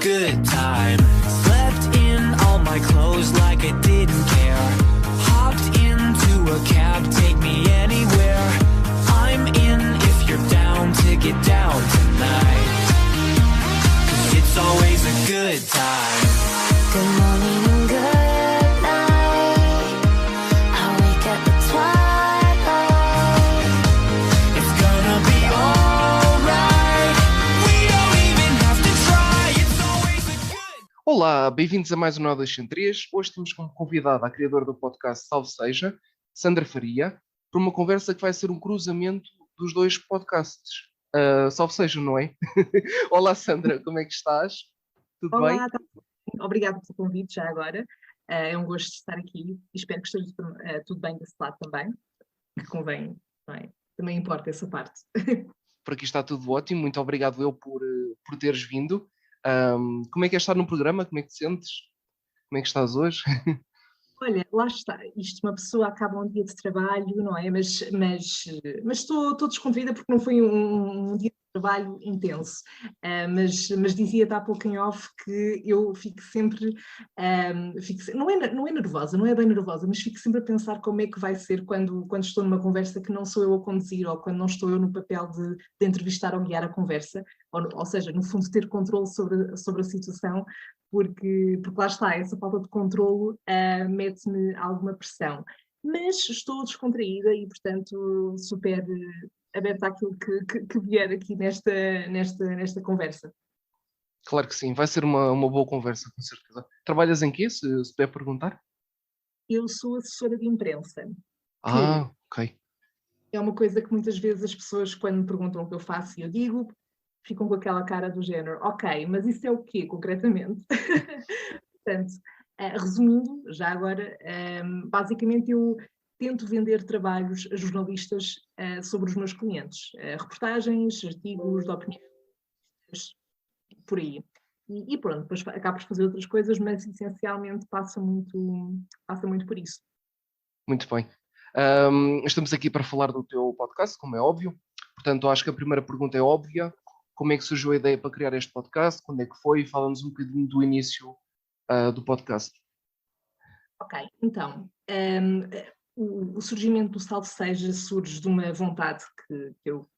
good time. Slept in all my clothes like I didn't care. Hopped into a cab, take me anywhere. I'm in if you're down to get down tonight. 'Cause it's always a good time. Good morning and good night. I wake up at twilight. It's gonna be alright. We don't even have to try. It's always a good. Olá, bem-vindos a mais um Nó 203. Hoje temos como convidada a criadora do podcast Salve Seja, Sandra Faria, para uma conversa que vai ser um cruzamento dos dois podcasts. Salve Seja, não é? Olá, Sandra, como é que estás? Tudo bem? Olá, obrigada pelo convite já agora. É um gosto de estar aqui e espero que esteja tudo bem desse lado também, que convém, não é? Também importa essa parte. Por aqui está tudo ótimo, muito obrigado eu por teres vindo. Como é que é estar no programa? Como é que te sentes? Como é que estás hoje? Olha, lá está, isto uma pessoa acaba um dia de trabalho, não é? Mas estou descontraída porque não foi um dia de trabalho intenso. Mas dizia-te há pouco em off que eu fico sempre, não é nervosa, não é bem nervosa, mas fico sempre a pensar como é que vai ser quando estou numa conversa que não sou eu a conduzir ou quando não estou eu no papel de entrevistar ou guiar a conversa, ou seja, no fundo ter controle sobre a situação. Porque lá está, essa falta de controlo mete-me alguma pressão. Mas estou descontraída e, portanto, super aberta àquilo que vier aqui nesta conversa. Claro que sim, vai ser uma boa conversa, com certeza. Trabalhas em quê, se puder perguntar? Eu sou assessora de imprensa. Ok. É uma coisa que muitas vezes as pessoas, quando me perguntam o que eu faço e eu digo, ficam com aquela cara do género, ok, mas isso é o quê, concretamente? Portanto, resumindo, já agora, basicamente eu tento vender trabalhos a jornalistas sobre os meus clientes. Reportagens, artigos de opinião, por aí. E pronto, depois acabo por fazer outras coisas, mas essencialmente passa muito por isso. Muito bem. Estamos aqui para falar do teu podcast, como é óbvio. Portanto, acho que a primeira pergunta é óbvia. Como é que surgiu a ideia para criar este podcast? Quando é que foi? Fala-nos um bocadinho do início do podcast. Ok, então, o surgimento do Salve Seja surge de uma vontade que eu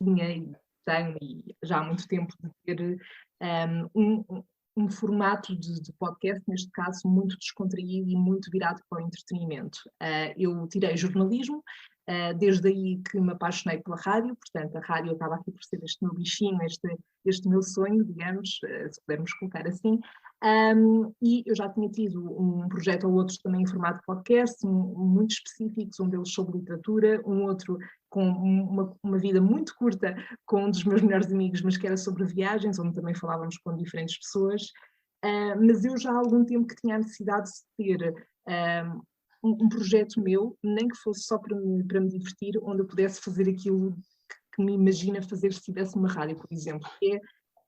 tinha e tenho e já há muito tempo de ter um formato de podcast, neste caso, muito descontraído e muito virado para o entretenimento. Eu tirei jornalismo, desde aí que me apaixonei pela rádio, portanto a rádio acaba aqui por ser este meu bichinho, este meu sonho, digamos, se pudermos colocar assim, e eu já tinha tido um projeto ou outro também em formato podcast, muito específicos, um deles sobre literatura, um outro com uma vida muito curta com um dos meus melhores amigos, mas que era sobre viagens, onde também falávamos com diferentes pessoas, mas eu já há algum tempo que tinha a necessidade de ter um projeto meu, nem que fosse só para me divertir, onde eu pudesse fazer aquilo que me imagina fazer se tivesse uma rádio, por exemplo, que é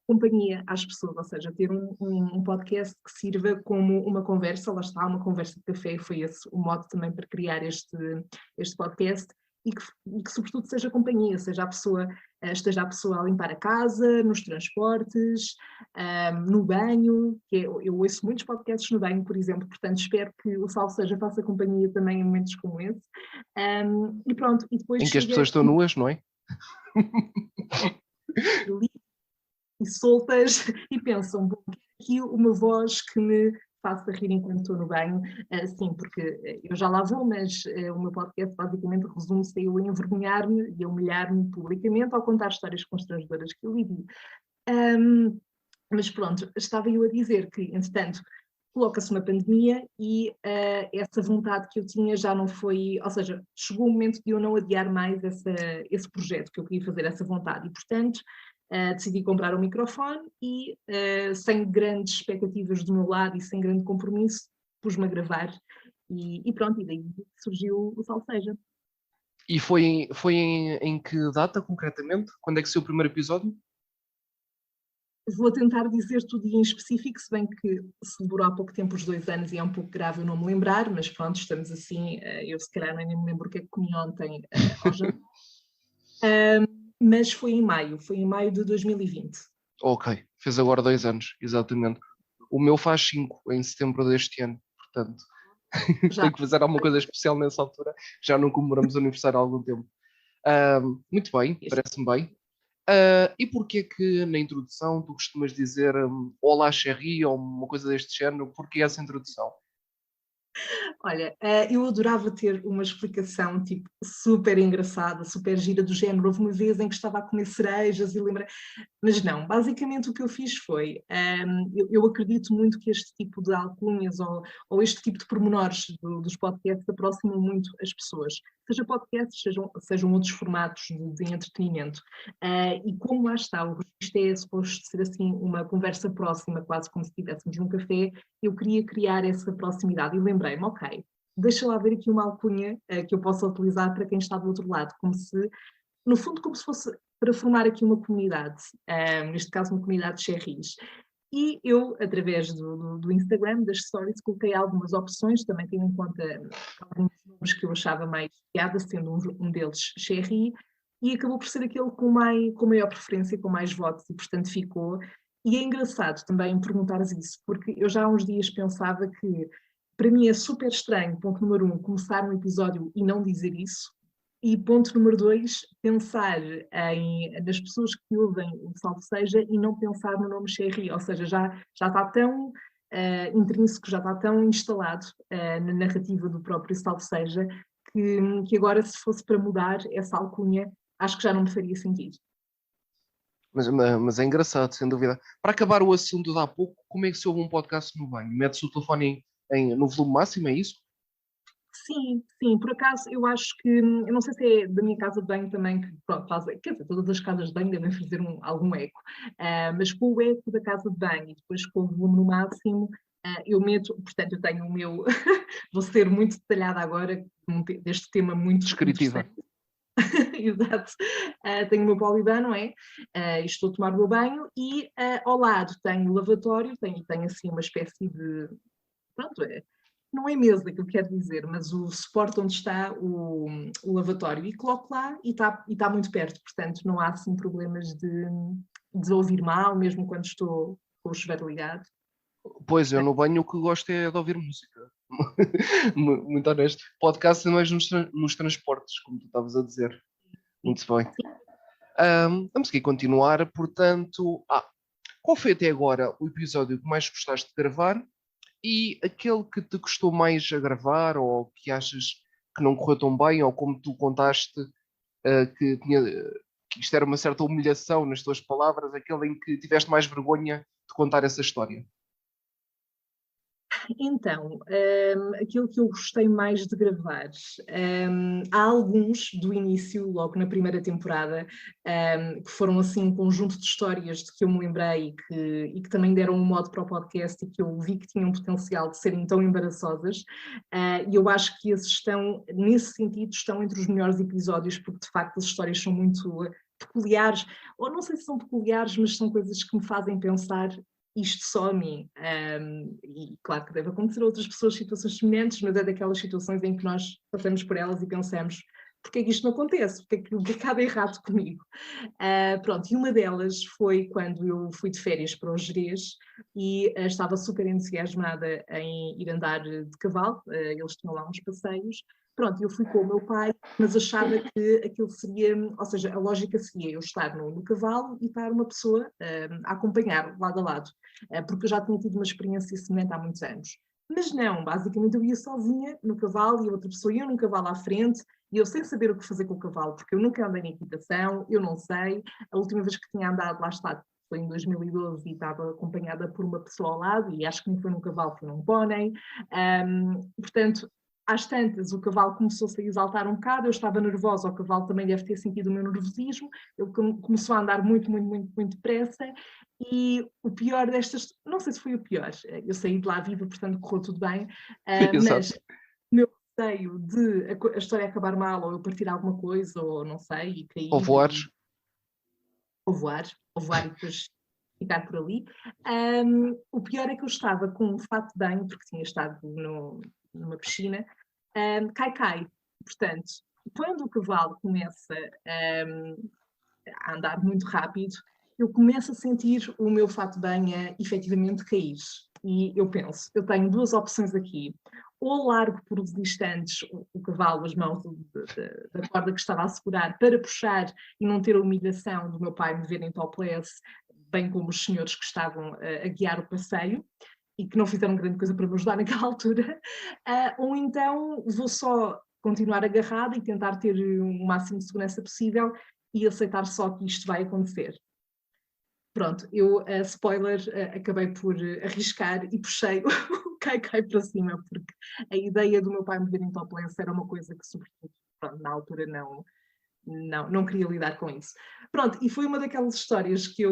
companhia às pessoas, ou seja, ter um podcast que sirva como uma conversa, lá está, uma conversa de café, foi esse o modo também para criar este podcast, e que sobretudo seja companhia, esteja a pessoa a limpar a casa, nos transportes, no banho, eu ouço muitos podcasts no banho, por exemplo, portanto espero que o Salve Seja faça companhia também em momentos como esse. E pronto, e depois em que as pessoas estão nuas, não é? E soltas e pensam, bom, aqui uma voz que me faça rir enquanto estou no banho, sim, porque eu já lá vou, mas o meu podcast basicamente resume-se a eu envergonhar-me e a humilhar-me publicamente ao contar histórias constrangedoras que eu vivi. Mas pronto, estava eu a dizer que, entretanto, coloca-se uma pandemia e essa vontade que eu tinha já não foi, ou seja, chegou o momento de eu não adiar mais esse projeto que eu queria fazer, essa vontade, e portanto decidi comprar um microfone e, sem grandes expectativas do meu lado e sem grande compromisso, pus-me a gravar e pronto, e daí surgiu o Salve Seja. E foi em que data, concretamente? Quando é que saiu o primeiro episódio? Vou tentar dizer tudo em específico, se bem que se demorou há pouco tempo os 2 anos e é um pouco grave eu não me lembrar, mas pronto, estamos assim, eu se calhar nem me lembro o que é que comi ontem ao jantar. Mas foi em maio de 2020. Ok, Fez agora 2 anos, exatamente. O meu faz 5 em setembro deste ano, portanto, Já. tenho que fazer alguma coisa especial nessa altura. Já não comemoramos o aniversário há algum tempo. Muito bem, parece-me bem. E porquê que na introdução tu costumas dizer Olá Cherry ou uma coisa deste género? Porquê essa introdução? Olha, eu adorava ter uma explicação tipo super engraçada, super gira do género. Houve uma vez em que estava a comer cerejas e lembrei, mas não, basicamente o que eu fiz foi, eu acredito muito que este tipo de alcunhas ou este tipo de pormenores dos podcasts aproximam muito as pessoas, seja podcasts, sejam outros formatos de entretenimento. E como lá está, o registro é suposto ser assim uma conversa próxima, quase como se estivéssemos num café, eu queria criar essa proximidade e lembrei-me, ok, deixa lá ver aqui uma alcunha que eu possa utilizar para quem está do outro lado, como se, no fundo, como se fosse para formar aqui uma comunidade, neste caso uma comunidade de cherries. E eu, através do Instagram, das stories, coloquei algumas opções, também tendo em conta alguns números que eu achava mais piada, sendo um deles cherry, e acabou por ser aquele com maior preferência, com mais votos, e portanto ficou. E é engraçado também perguntares isso, porque eu já há uns dias pensava que, para mim é super estranho, ponto número 1, começar um episódio e não dizer isso, e ponto número 2, pensar nas pessoas que ouvem o Salve Seja e não pensar no nome Cherry, ou seja, já está tão intrínseco, já está tão instalado na narrativa do próprio Salve Seja, que agora se fosse para mudar essa alcunha, acho que já não me faria sentido. Mas é engraçado, sem dúvida. Para acabar o assunto de há pouco, como é que se ouve um podcast no banho? Mete-se o telefone no volume máximo, é isso? Sim, por acaso eu acho que, eu não sei se é da minha casa de banho também, que pronto, quer dizer, todas as casas de banho devem fazer algum eco, mas com o eco da casa de banho e depois com o volume no máximo, eu meto, portanto eu tenho o meu, vou ser muito detalhada agora, deste tema muito Descritiva. Exato. Tenho o meu polibã, não é? E estou a tomar o meu banho e ao lado tenho o lavatório, tenho assim uma espécie de, pronto, não é mesa que eu quero dizer, mas o suporte onde está o lavatório, e coloco lá e está muito perto, portanto não há assim problemas de ouvir mal, mesmo quando estou com o chuveiro ligado. Pois, eu no banho o que gosto é de ouvir música. Muito honesto. Podcast mais nos transportes, como tu estavas a dizer. Muito bem. Vamos aqui continuar, portanto... qual foi até agora o episódio que mais gostaste de gravar e aquele que te custou mais a gravar ou que achas que não correu tão bem ou como tu contaste que isto era uma certa humilhação nas tuas palavras, aquele em que tiveste mais vergonha de contar essa história? Então, aquilo que eu gostei mais de gravar, há alguns do início, logo na primeira temporada, que foram assim um conjunto de histórias de que eu me lembrei e que também deram um modo para o podcast e que eu vi que tinham potencial de serem tão embaraçosas, e eu acho que esses estão, nesse sentido, estão entre os melhores episódios, porque de facto as histórias são muito peculiares, ou não sei se são peculiares, mas são coisas que me fazem pensar isto só a mim. E claro que deve acontecer a outras pessoas situações semelhantes, mas é daquelas situações em que nós passamos por elas e pensamos porque é que isto não acontece? Porque é que há de errado comigo? Pronto, e uma delas foi quando eu fui de férias para o Gerês e estava super entusiasmada em ir andar de cavalo, eles tinham lá uns passeios. Pronto, eu fui com o meu pai, mas achava que aquilo seria, ou seja, a lógica seria eu estar no cavalo e estar uma pessoa a acompanhar lado a lado, porque eu já tinha tido uma experiência semelhante há muitos anos. Mas não, basicamente eu ia sozinha no cavalo e outra pessoa ia num cavalo à frente e eu sem saber o que fazer com o cavalo, porque eu nunca andei em equitação, eu não sei. A última vez que tinha andado lá está foi em 2012 e estava acompanhada por uma pessoa ao lado e acho que não foi num cavalo, foi num pônei. Portanto, às tantas, o cavalo começou-se a exaltar um bocado, eu estava nervosa, o cavalo também deve ter sentido o meu nervosismo, ele começou a andar muito depressa, e o pior destas, não sei se foi o pior, eu saí de lá viva, portanto correu tudo bem, mas o meu receio de a história acabar mal, ou eu partir alguma coisa, ou não sei, e cair... Ou voares. Ou voar e depois ficar por ali. O pior é que eu estava com um fato de banho, porque tinha estado numa piscina, cai. Portanto, quando o cavalo começa a andar muito rápido, eu começo a sentir o meu fato de banha efetivamente cair. E eu penso, eu tenho duas opções aqui. Ou largo por os instantes o cavalo, as mãos da corda que estava a segurar, para puxar e não ter a humilhação do meu pai me ver em topless, bem como os senhores que estavam a guiar o passeio e que não fizeram grande coisa para me ajudar naquela altura. Ou então vou só continuar agarrada e tentar ter o máximo de segurança possível e aceitar só que isto vai acontecer. Pronto, eu, spoiler, acabei por arriscar e puxei o cai para cima, porque a ideia do meu pai me ver em topless era uma coisa que, sobretudo, pronto, na altura não queria lidar com isso. Pronto, e foi uma daquelas histórias que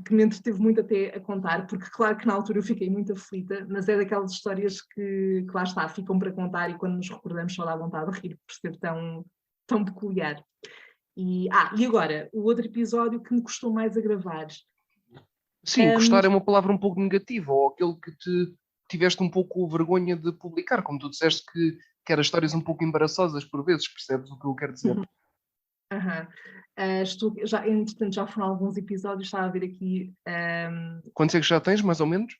que me entreteve muito até a contar, porque claro que na altura eu fiquei muito aflita, mas é daquelas histórias que lá está, ficam para contar e quando nos recordamos só dá vontade de rir por ser tão peculiar. E agora, o outro episódio que me custou mais a gravar. Sim, gostar é uma palavra um pouco negativa, ou aquele que tiveste um pouco vergonha de publicar, como tu disseste que era histórias um pouco embaraçosas por vezes, percebes o que eu quero dizer? Entretanto, já foram alguns episódios, estava a ver aqui. Quantos é que já tens, mais ou menos?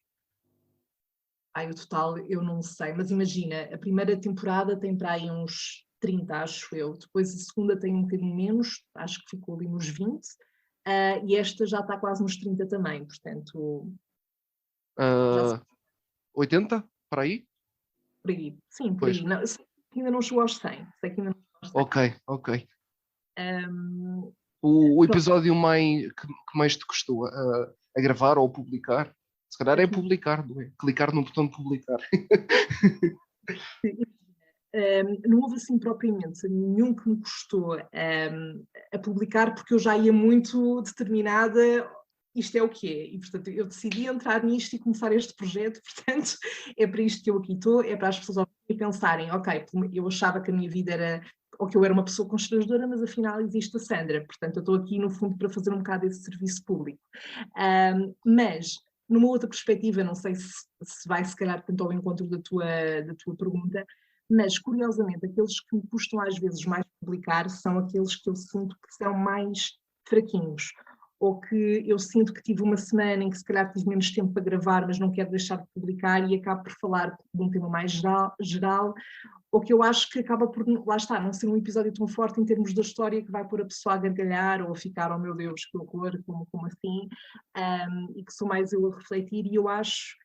O total eu não sei, mas imagina, a primeira temporada tem para aí uns 30, acho eu. Depois a segunda tem um bocadinho menos, acho que ficou ali nos 20. E esta já está quase nos 30 também, portanto... 80? Para aí? Por aí. Sim, por Pois. aí. Não, sei que ainda não chegou aos 100. Sei que ainda não chegou aos 100. Ok. Um, O episódio que mais te custou a gravar ou publicar? Se calhar é publicar, não é? Clicar no botão de publicar. não houve assim propriamente nenhum que me custou a publicar, porque eu já ia muito determinada, isto é o que é, e portanto eu decidi entrar nisto e começar este projeto, portanto é para isto que eu aqui estou, é para as pessoas pensarem, ok, eu achava que a minha vida era, ou que eu era uma pessoa constrangedora, mas afinal existe a Sandra, portanto eu estou aqui no fundo para fazer um bocado esse serviço público. Mas numa outra perspectiva, não sei se vai se calhar tanto ao encontro da tua pergunta, mas curiosamente aqueles que me custam às vezes mais publicar são aqueles que eu sinto que são mais fraquinhos, ou que eu sinto que tive uma semana em que se calhar tive menos tempo para gravar, mas não quero deixar de publicar e acabo por falar de um tema mais geral, ou que eu acho que acaba por, lá está, não ser um episódio tão forte em termos da história que vai pôr a pessoa a gargalhar ou a ficar, oh meu Deus, que horror, como assim, e que sou mais eu a refletir, e eu acho,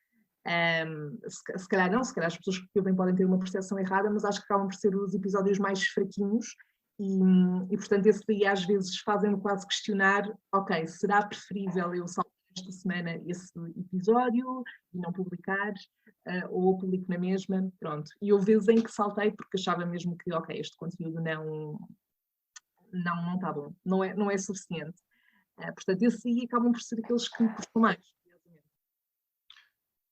se calhar as pessoas que ouvem podem ter uma percepção errada, mas acho que acabam por ser os episódios mais fraquinhos, e portanto esse daí às vezes fazem-me quase questionar, ok, será preferível eu saltar esta semana esse episódio e não publicar, ou publico na mesma, pronto. E houve vezes em que saltei porque achava mesmo que, ok, este conteúdo não está bom, não é suficiente. Portanto, esses aí acabam por ser aqueles que me custam mais.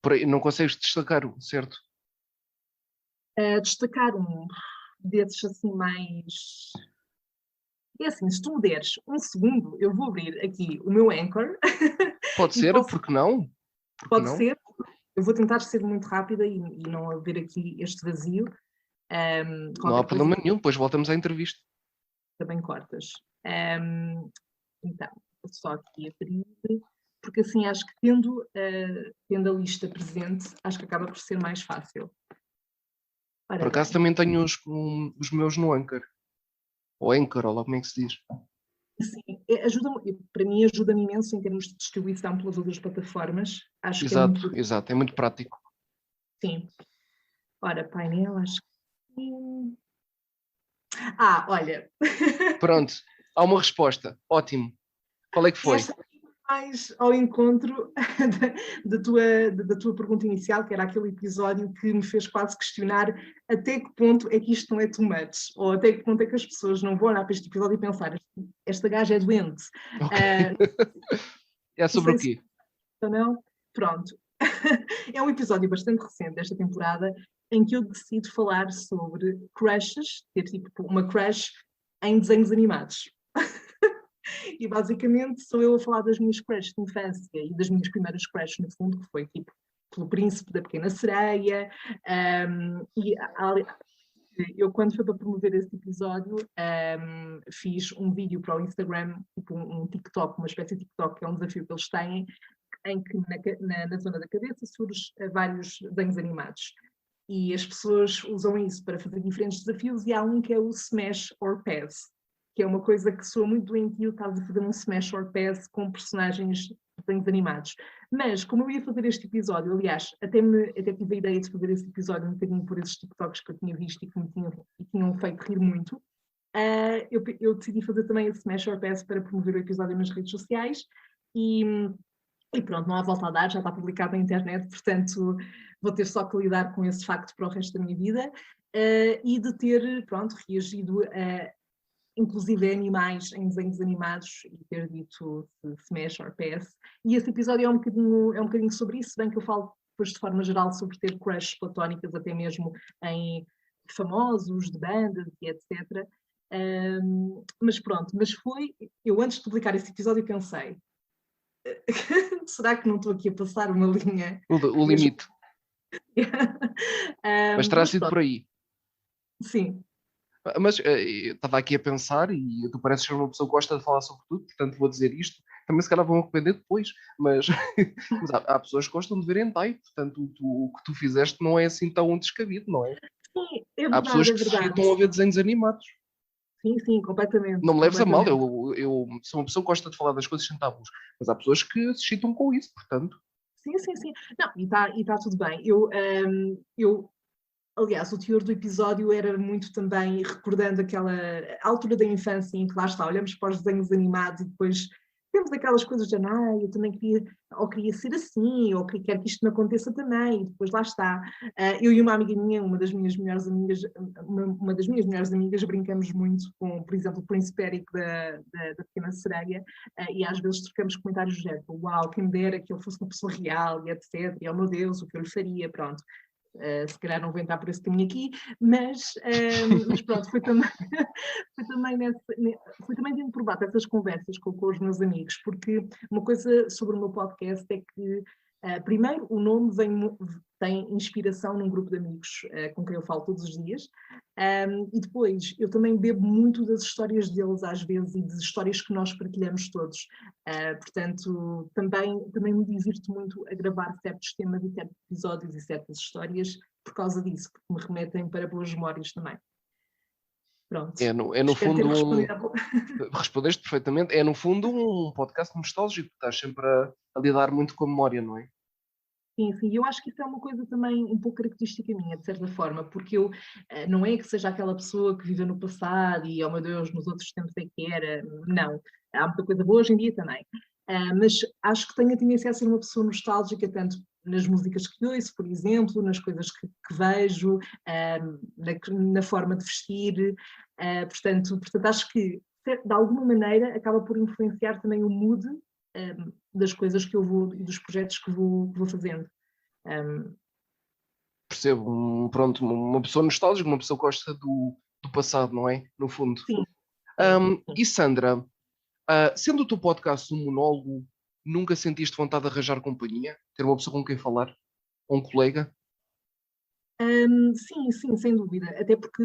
Por aí, não consegues destacar, certo? Destacar um desses assim mais... É assim, se tu me deres um segundo, eu vou abrir aqui o meu Anchor. Pode ser, porque não? Pode ser. Eu vou tentar ser muito rápida e não haver aqui este vazio. Não há problema nenhum, depois voltamos à entrevista. Também cortas. Então, vou só aqui abrir, porque assim acho que tendo a lista presente, acho que acaba por ser mais fácil. Ora, por acaso também tenho os meus no Anchor. Ou Anchor, ou lá como é que se diz. Sim, para mim ajuda-me imenso em termos de distribuição pelas outras plataformas. Acho exato, que é muito prático. Sim. Ora, painel, acho que... olha. Pronto, há uma resposta. Ótimo. Qual é que foi? Esta mais ao encontro da tua pergunta inicial, que era aquele episódio que me fez quase questionar até que ponto é que isto não é too much, ou até que ponto é que as pessoas não vão olhar para este episódio e pensar, esta gaja é doente. Okay. É sobre o quê? Ou não? Pronto. É um episódio bastante recente desta temporada em que eu decido falar sobre crushes, ter tipo uma crush em desenhos animados. E basicamente sou eu a falar das minhas crushes de infância e das minhas primeiras crushes, no fundo, que foi tipo pelo Príncipe da Pequena Sereia, e Eu, quando foi para promover esse episódio, fiz um vídeo para o Instagram, tipo um TikTok, uma espécie de TikTok, que é um desafio que eles têm, em que na zona da cabeça surge vários desenhos animados. E as pessoas usam isso para fazer diferentes desafios, e há um que é o Smash or Pass, que é uma coisa que soa muito doentio, estás a fazer um Smash or Pass com personagens de desenhos animados. Mas, como eu ia fazer este episódio, aliás, até tive a ideia de fazer este episódio um bocadinho por esses TikToks que eu tinha visto e que me tinham feito rir muito, eu decidi fazer também esse Smash or Pass para promover o episódio nas redes sociais, e pronto, não há volta a dar, já está publicado na internet, portanto vou ter só que lidar com esse facto para o resto da minha vida, e de ter, pronto, reagido a inclusive animais em desenhos animados e ter dito Smash or Pass. E esse episódio é um bocadinho sobre isso, bem que eu falo depois de forma geral sobre ter crushes platónicas até mesmo em famosos, de bandas e etc. Mas pronto, eu antes de publicar esse episódio pensei, será que não estou aqui a passar uma linha? O limite. Mas terá sido pronto. por aí. Sim. Mas eu estava aqui a pensar, e tu pareces ser uma pessoa que gosta de falar sobre tudo, portanto vou dizer isto. Também se calhar vão arrepender depois, mas, mas há pessoas que gostam de ver hentai, portanto o que tu fizeste não é assim tão descabido, não é? Sim, é verdade, Há pessoas que se excitam a ver desenhos animados. Sim, completamente. Não me leves a mal, eu sou uma pessoa que gosta de falar das coisas sem tabus, mas há pessoas que se excitam com isso, portanto. Sim. Não, e tá tudo bem. Aliás, o teor do episódio era muito também recordando aquela altura da infância em que lá está, olhamos para os desenhos animados e depois temos aquelas coisas de eu também queria ser assim, ou quero que isto me aconteça também, e depois lá está. Eu e uma amiga minha, uma das minhas melhores amigas, brincamos muito com, por exemplo, o Príncipe Érico da Pequena Sereia, e às vezes trocamos comentários do género, uau, quem me dera que ele fosse uma pessoa real, e etc, e oh meu Deus, o que eu lhe faria, pronto. Se calhar não vou entrar por esse caminho aqui, mas pronto, foi também tendo por bate essas conversas com os meus amigos, porque uma coisa sobre o meu podcast é que, primeiro, o nome tem inspiração num grupo de amigos com quem eu falo todos os dias, e depois eu também bebo muito das histórias deles às vezes e das histórias que nós partilhamos todos. Portanto, também me divirto muito a gravar certos temas e certos episódios e certas histórias por causa disso, porque me remetem para boas memórias também. Pronto. É no fundo respondeste perfeitamente, é no fundo um podcast nostálgico, estás sempre a lidar muito com a memória, não é? Sim, eu acho que isso é uma coisa também um pouco característica minha, de certa forma, porque eu não é que seja aquela pessoa que vive no passado e, oh meu Deus, nos outros tempos é que era, não. Há muita coisa boa hoje em dia também. Mas acho que tenho a tendência a ser uma pessoa nostálgica, tanto nas músicas que ouço, por exemplo, nas coisas que vejo, na forma de vestir. Portanto, acho que, de alguma maneira, acaba por influenciar também o mood das coisas que eu vou e dos projetos que vou fazendo. Percebo, pronto, uma pessoa nostálgica, uma pessoa que gosta do passado, não é? No fundo. Sim. E Sandra, sendo o teu podcast um monólogo, nunca sentiste vontade de arranjar companhia? Ter uma pessoa com quem falar? Ou um colega? Sim, sem dúvida. Até porque,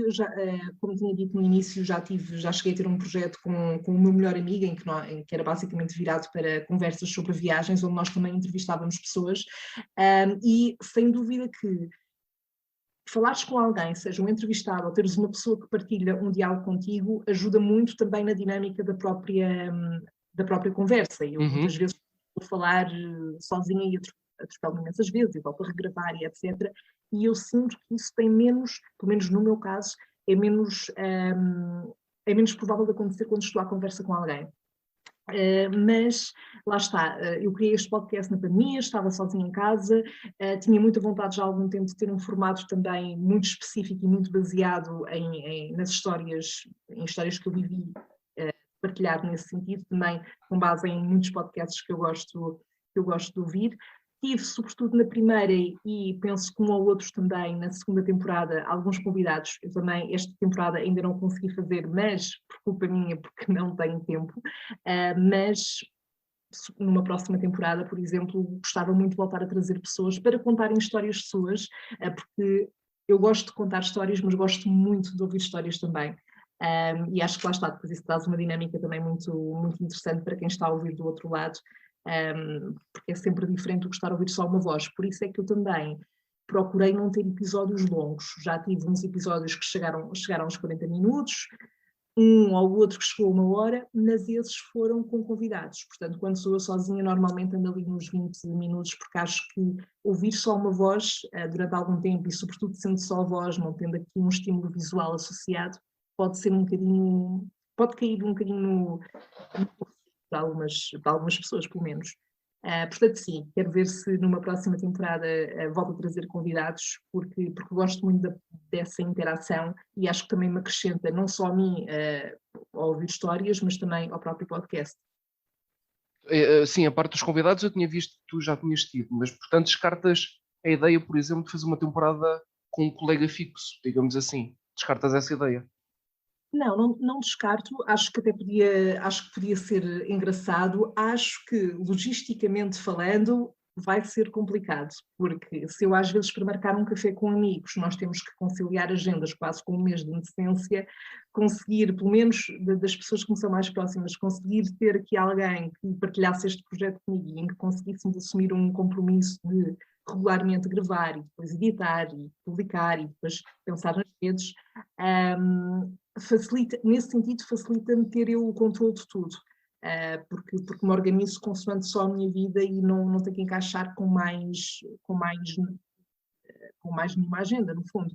como tinha dito no início, já cheguei a ter um projeto com o meu melhor amigo, em que era basicamente virado para conversas sobre viagens, onde nós também entrevistávamos pessoas. E sem dúvida que falares com alguém, seja um entrevistado ou teres uma pessoa que partilha um diálogo contigo, ajuda muito também na dinâmica da própria conversa. Eu muitas vezes vou falar sozinha e atropelo imensas vezes, e volto a regravar e etc. E eu sinto que isso tem menos, pelo menos no meu caso, é menos provável de acontecer quando estou à conversa com alguém. Mas lá está, eu criei este podcast na pandemia, estava sozinha em casa, tinha muita vontade já há algum tempo de ter um formato também muito específico e muito baseado em histórias que eu vivi, partilhar nesse sentido, também com base em muitos podcasts que eu gosto de ouvir. Tive, sobretudo na primeira e penso que um ou outros também na segunda temporada, alguns convidados. Eu também esta temporada ainda não consegui fazer, mas por culpa minha, porque não tenho tempo. Mas numa próxima temporada, por exemplo, gostava muito de voltar a trazer pessoas para contarem histórias suas, porque eu gosto de contar histórias, mas gosto muito de ouvir histórias também. E acho que lá está, depois isso traz uma dinâmica também muito, muito interessante para quem está a ouvir do outro lado, porque é sempre diferente do que estar a ouvir só uma voz. Por isso é que eu também procurei não ter episódios longos. Já tive uns episódios que chegaram aos 40 minutos, um ou outro que chegou a 1 hora, mas esses foram com convidados. Portanto, quando sou eu sozinha, normalmente ando ali nos 20 minutos, porque acho que ouvir só uma voz durante algum tempo, e sobretudo sendo só a voz, não tendo aqui um estímulo visual associado, pode ser um bocadinho, pode cair um bocadinho no para algumas pessoas, pelo menos. Portanto, sim, quero ver se numa próxima temporada volto a trazer convidados, porque gosto muito dessa interação e acho que também me acrescenta não só a mim ao ouvir histórias, mas também ao próprio podcast. Sim, a parte dos convidados eu tinha visto que tu já tinhas tido, mas portanto descartas a ideia, por exemplo, de fazer uma temporada com um colega fixo, digamos assim. Descartas essa ideia? Não descarto, acho que podia ser engraçado, acho que logisticamente falando vai ser complicado, porque se eu às vezes para marcar um café com amigos nós temos que conciliar agendas quase com um mês de antecedência, conseguir, pelo menos das pessoas que me são mais próximas, conseguir ter aqui alguém que partilhasse este projeto comigo e em que conseguíssemos assumir um compromisso de regularmente gravar e depois editar e publicar e depois pensar nas redes, nesse sentido facilita-me ter eu o controle de tudo, porque me organizo consoante só a minha vida e não tenho que encaixar com mais nenhuma agenda, no fundo.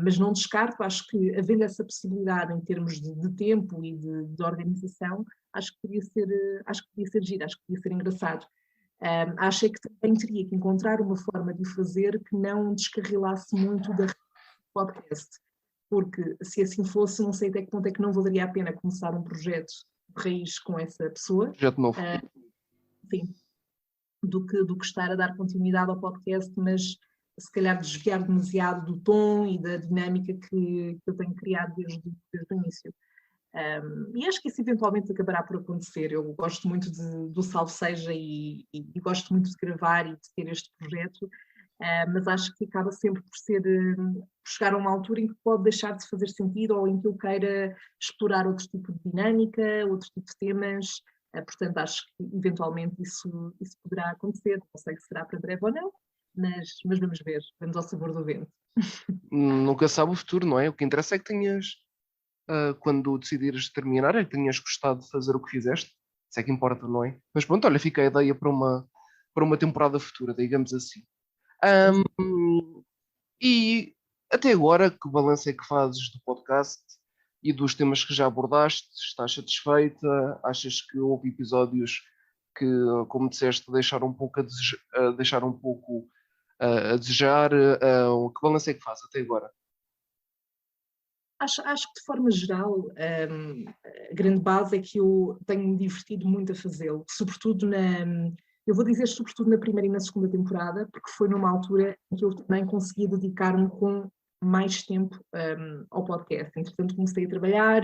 Mas não descarto, acho que havendo essa possibilidade em termos de tempo e de organização, acho que podia ser giro, acho que podia ser engraçado. Acho é que também teria que encontrar uma forma de fazer que não descarrilasse muito da podcast, porque se assim fosse, não sei até que ponto é que não valeria a pena começar um projeto de raiz com essa pessoa. Projeto novo. Sim, do que estar a dar continuidade ao podcast, mas se calhar desviar demasiado do tom e da dinâmica que eu tenho criado desde o início. E acho que isso eventualmente acabará por acontecer. Eu gosto muito do Salve Seja e gosto muito de gravar e de ter este projeto, mas acho que acaba sempre por chegar a uma altura em que pode deixar de fazer sentido ou em que eu queira explorar outro tipo de dinâmica, outro tipo de temas. Portanto, acho que eventualmente isso poderá acontecer. Não sei se será para breve ou não, mas vamos ver, vamos ao sabor do vento. Nunca sabe o futuro, não é? O que interessa é que tenhas, quando decidires terminar, é que tenhas gostado de fazer o que fizeste. Isso é que importa, não é? Mas pronto, olha, fica a ideia para uma temporada futura, digamos assim. E até agora, que balanço é que fazes do podcast e dos temas que já abordaste? Estás satisfeita? Achas que houve episódios que, como disseste, deixaram um pouco a desejar? Que balanço é que faz até agora? Acho que de forma geral, a grande base é que eu tenho-me divertido muito a fazê-lo, sobretudo eu vou dizer sobretudo na primeira e na segunda temporada, porque foi numa altura em que eu também conseguia dedicar-me com mais tempo ao podcast. Entretanto, comecei a trabalhar,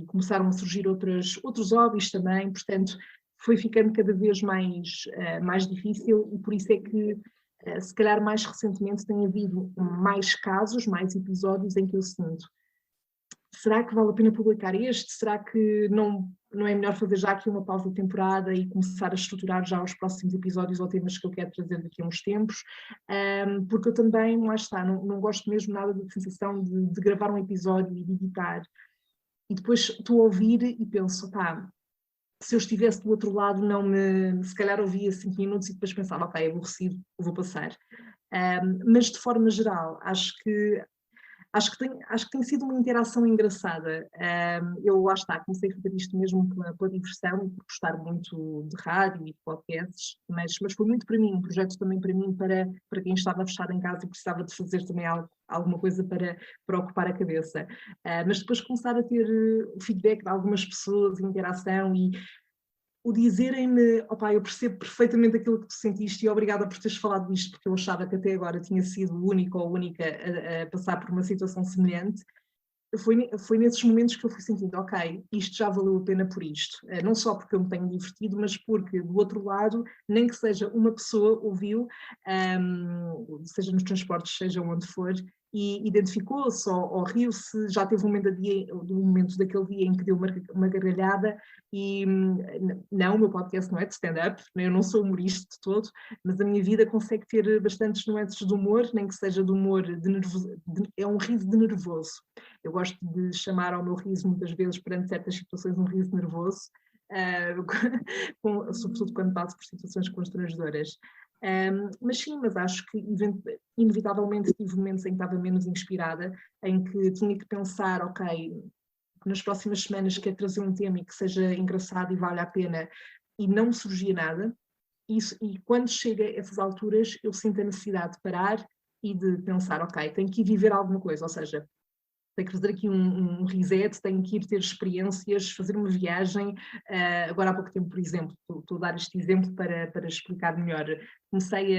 começaram a surgir outros hobbies também, portanto, foi ficando cada vez mais difícil e por isso é que se calhar mais recentemente tem havido mais casos, mais episódios em que eu sinto: será que vale a pena publicar este? Será que não é melhor fazer já aqui uma pausa de temporada e começar a estruturar já os próximos episódios ou temas que eu quero trazer daqui a uns tempos? Porque eu também, lá está, não gosto mesmo nada da sensação de gravar um episódio e de editar e depois estou a ouvir e penso, se eu estivesse do outro lado, se calhar ouvia 5 minutos e depois pensava, ok, aborrecido, vou passar. Mas de forma geral, acho que tem sido uma interação engraçada. Eu lá está, comecei a fazer isto mesmo pela diversão e por gostar muito de rádio e de podcasts, mas foi muito para mim, um projeto também para mim, para quem estava fechado em casa e precisava de fazer também alguma coisa para ocupar a cabeça. Mas depois começar a ter o feedback de algumas pessoas, interação e o dizerem-me, eu percebo perfeitamente aquilo que tu sentiste e obrigada por teres falado disto, porque eu achava que até agora tinha sido o único ou única a passar por uma situação semelhante. foi nesses momentos que eu fui sentindo, ok, isto já valeu a pena por isto. Não só porque eu me tenho divertido, mas porque, do outro lado, nem que seja uma pessoa ouviu, seja nos transportes, seja onde for, e identificou-se ou riu-se, já teve um momento daquele dia em que deu uma gargalhada e não, o meu podcast não é de stand-up, eu não sou humorista de todo, mas a minha vida consegue ter bastantes nuances de humor, nem que seja de humor de nervoso, é um riso de nervoso. Eu gosto de chamar ao meu riso muitas vezes perante certas situações um riso nervoso, sobretudo quando passo por situações constrangedoras. Mas sim, mas acho que inevitavelmente tive momentos em que estava menos inspirada, em que tinha que pensar, ok, nas próximas semanas quero trazer um tema e que seja engraçado e vale a pena, e não me surgia nada. E quando chega a essas alturas, eu sinto a necessidade de parar e de pensar, ok, tenho que ir viver alguma coisa, ou seja, tenho que fazer aqui um reset, tenho que ir ter experiências, fazer uma viagem. Agora há pouco tempo, por exemplo, estou a dar este exemplo para explicar melhor. Comecei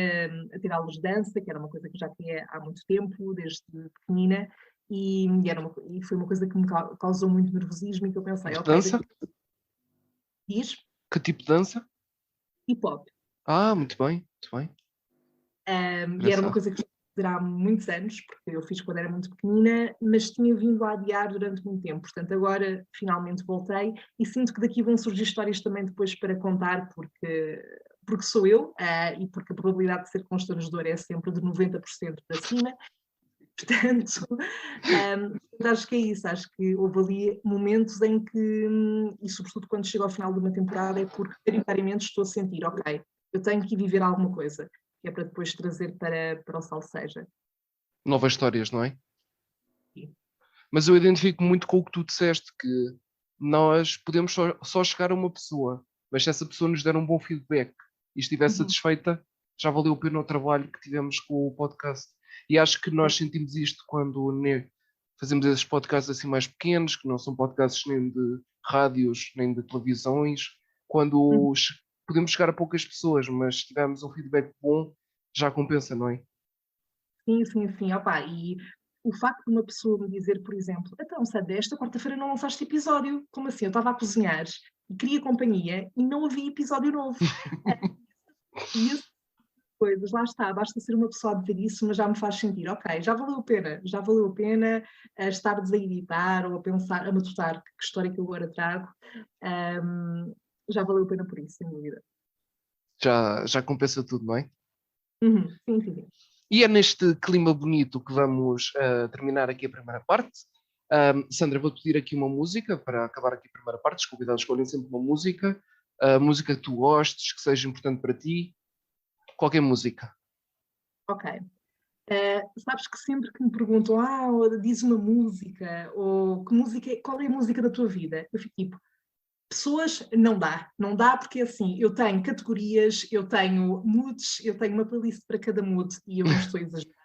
a ter aulas de dança, que era uma coisa que eu já tinha há muito tempo, desde pequenina, e foi uma coisa que me causou muito nervosismo e que eu pensei, ok, Dança? diz Que tipo de dança? hip-hop. Muito bem, muito bem. E era uma Engraçado. coisa que há muitos anos, porque eu fiz quando era muito pequenina, mas tinha vindo a adiar durante muito tempo. Portanto, agora finalmente voltei e sinto que daqui vão surgir histórias também depois para contar, porque sou eu e porque a probabilidade de ser constrangedor é sempre de 90% para cima. Portanto, acho que é isso. Acho que houve ali momentos em que, e sobretudo quando chego ao final de uma temporada, é porque prioritariamente estou a sentir, ok, eu tenho que ir viver alguma coisa, que é para depois trazer para o Salseja. Novas histórias, não é? Sim. Mas eu identifico muito com o que tu disseste, que nós podemos só chegar a uma pessoa, mas se essa pessoa nos der um bom feedback e estiver satisfeita, já valeu a pena o trabalho que tivemos com o podcast. E acho que nós sentimos isto quando fazemos esses podcasts assim mais pequenos, que não são podcasts nem de rádios, nem de televisões, quando podemos chegar a poucas pessoas, mas se tivermos um feedback bom, já compensa, não é? Sim. Opa, e o facto de uma pessoa me dizer, por exemplo, então, sabe, esta quarta-feira não lançaste episódio. Como assim? Eu estava a cozinhar e queria companhia e não havia episódio novo. E essas coisas, lá está, basta ser uma pessoa a dizer isso, mas já me faz sentir, ok, já valeu a pena estar-vos a editar ou a pensar, a matutar que história que eu agora trago. Já valeu a pena por isso, sem dúvida. Já compensa tudo, não é? Sim. E é neste clima bonito que vamos terminar aqui a primeira parte. Sandra, vou pedir aqui uma música para acabar aqui a primeira parte. Os convidados escolhem sempre uma música. Música que tu gostes, que seja importante para ti. Qualquer música. Ok. Sabes que sempre que me perguntam, diz uma música, ou qual é a música da tua vida? Eu fico tipo, pessoas, não dá porque assim, eu tenho categorias, eu tenho moods, eu tenho uma playlist para cada mood e eu não estou a exagerar.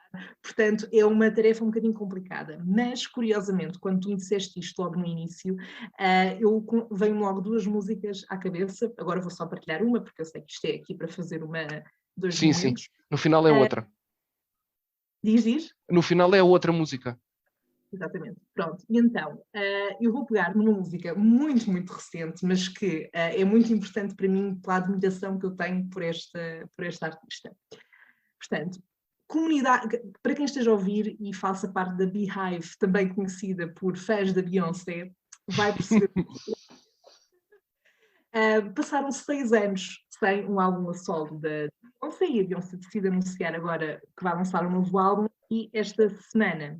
Portanto, é uma tarefa um bocadinho complicada, mas curiosamente, quando tu me disseste isto logo no início, veio logo duas músicas à cabeça, agora vou só partilhar uma, porque eu sei que isto é aqui para fazer dois Sim. momentos. No final é outra. Diz? No final é outra música. Exatamente. Pronto. E então, eu vou pegar numa música muito, muito recente, mas que é muito importante para mim pela admiração que eu tenho por esta artista. Portanto, comunidade, para quem esteja a ouvir e faça parte da Beehive, também conhecida por fãs da Beyoncé, vai perceber. Passaram 6 anos sem um álbum a solo da Beyoncé e a Beyoncé decide anunciar agora que vai lançar um novo álbum e esta semana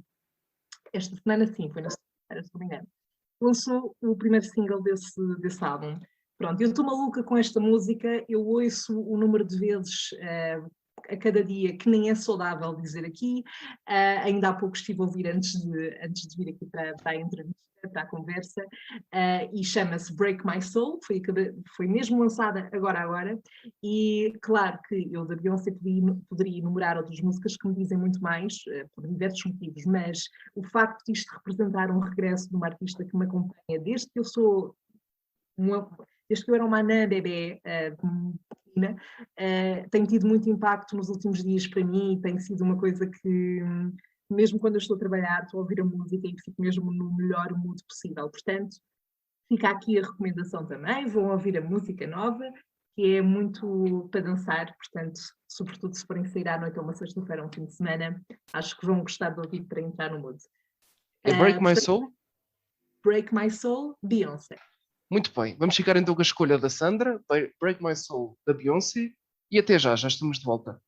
sim, foi na semana, se não me engano, lançou o primeiro single desse álbum. Pronto, eu estou maluca com esta música, eu ouço o número de vezes a cada dia que nem é saudável dizer aqui. Ainda há pouco estive a ouvir antes de vir aqui para a entrevista, para a conversa, e chama-se Break My Soul, foi mesmo lançada agora, e claro que eu da Beyoncé poderia enumerar outras músicas que me dizem muito mais, por diversos motivos, mas o facto de isto representar um regresso de uma artista que me acompanha desde que eu era uma anã bebê, tem tido muito impacto nos últimos dias para mim e tem sido uma coisa que mesmo quando eu estou a trabalhar, estou a ouvir a música e fico mesmo no melhor mood possível. Portanto, fica aqui a recomendação também, vão ouvir a música nova, que é muito para dançar, portanto, sobretudo se forem sair à noite ou uma sexta-feira ou um fim de semana, acho que vão gostar de ouvir para entrar no mood. É Break My Soul? Break My Soul, Beyoncé. Muito bem, vamos ficar então com a escolha da Sandra, Break My Soul, da Beyoncé, e até já estamos de volta.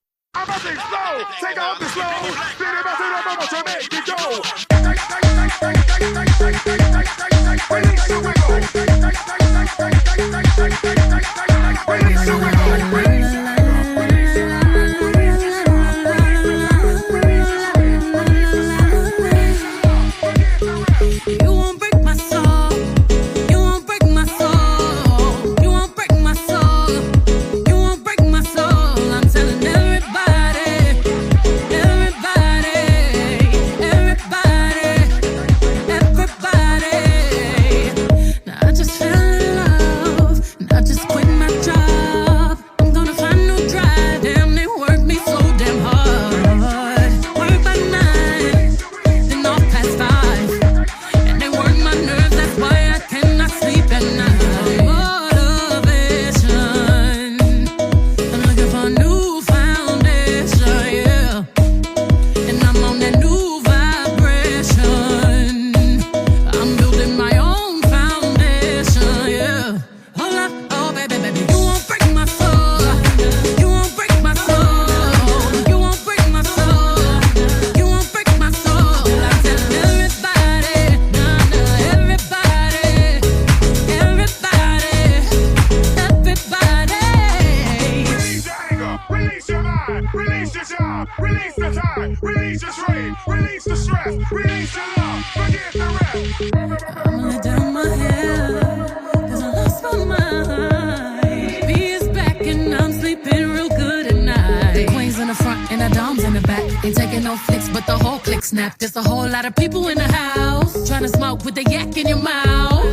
Snap. There's a whole lot of people in the house trying to smoke with the yak in your mouth.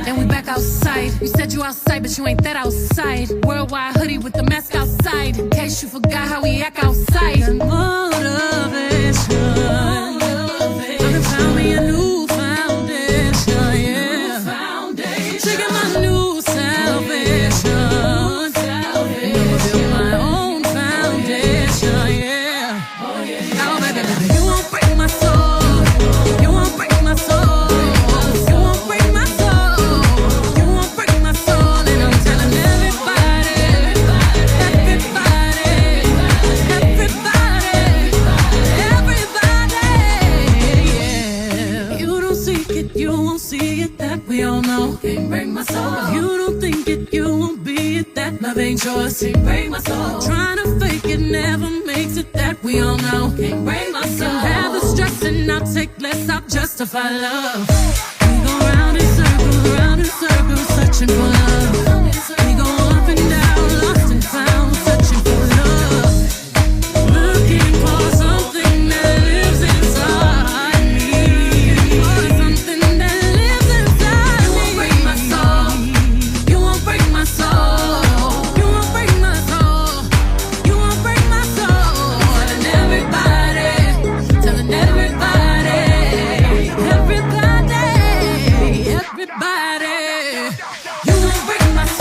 And we back outside. You said you outside, but you ain't that outside. Worldwide hoodie with the mask outside. In case you forgot how we act outside. Motivation. I found me a new foundation. Yeah. Taking my new salvation. Gonna build my own foundation. Yeah. Oh, baby, baby. You won't break my soul. You won't break my soul. You won't break my soul. You won't break my soul. And I'm telling everybody, yeah. You don't seek it, you won't see it. That we all know. Can't break my soul. If you don't think it, you won't be it. That love ain't yours. Can't break my soul. Trying to fake it never makes it. That we all know. Can't break my soul. Can have the stress and I'll take less. I'll justify love. We go round in circles, searching for love. We go up and down, lost and found, searching for love. Looking for something that lives inside me. For something that lives inside me. You won't break my soul. You won't break my soul. You won't break my soul. You won't break my soul. Telling everybody, telling everybody, everybody, everybody. You won't break my soul.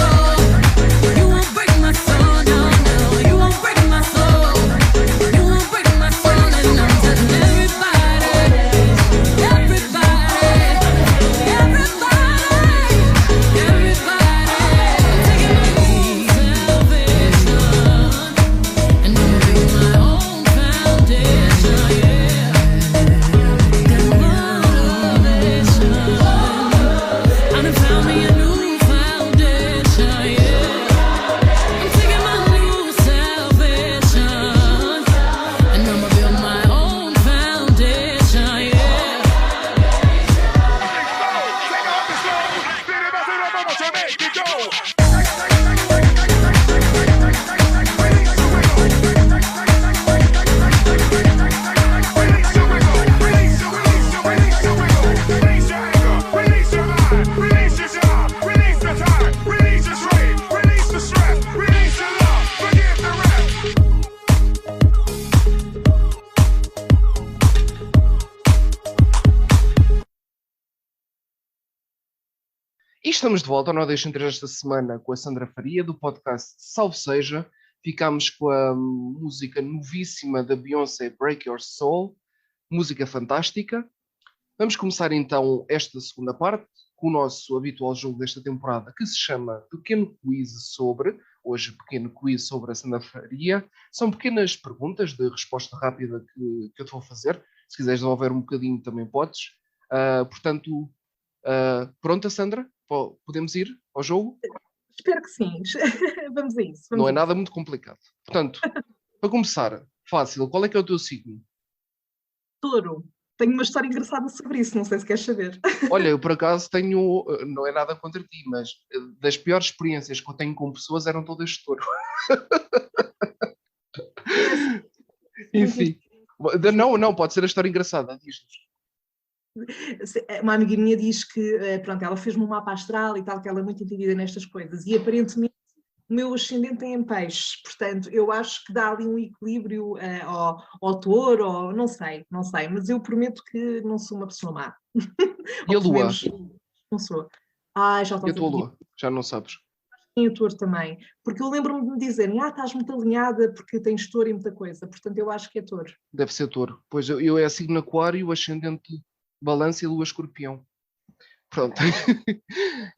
E estamos de volta ao Não Deixem Três esta semana com a Sandra Faria, do podcast Salve Seja. Ficámos com a música novíssima da Beyoncé, Break Your Soul, música fantástica. Vamos começar então esta segunda parte com o nosso habitual jogo desta temporada, que se chama Pequeno Quiz sobre, hoje Pequeno Quiz sobre a Sandra Faria. São pequenas perguntas de resposta rápida que eu te vou fazer. Se quiseres desenvolver um bocadinho também podes. Portanto, pronta, Sandra? Podemos ir ao jogo? Espero que sim. Vamos a isso. Não é nada muito complicado. Portanto, para começar, fácil, qual é que é o teu signo? Touro. Tenho uma história engraçada sobre isso, não sei se queres saber. Olha, eu por acaso tenho, não é nada contra ti, mas das piores experiências que eu tenho com pessoas eram todas de touro. Enfim. Não, pode ser a história engraçada, diz-nos. Uma amiga minha diz que, pronto, ela fez-me um mapa astral e tal, que ela é muito entendida nestas coisas, e aparentemente o meu ascendente é em peixes, portanto, eu acho que dá ali um equilíbrio ao touro, ou não sei, mas eu prometo que não sou uma pessoa má. E a lua? Não sou. Já e a tua lua? Já não sabes? Tem o touro também, porque eu lembro-me de me dizerem, estás muito alinhada porque tens touro e muita coisa, portanto eu acho que é touro. Deve ser touro, pois eu é signo aquário, o ascendente balança e lua escorpião. Pronto.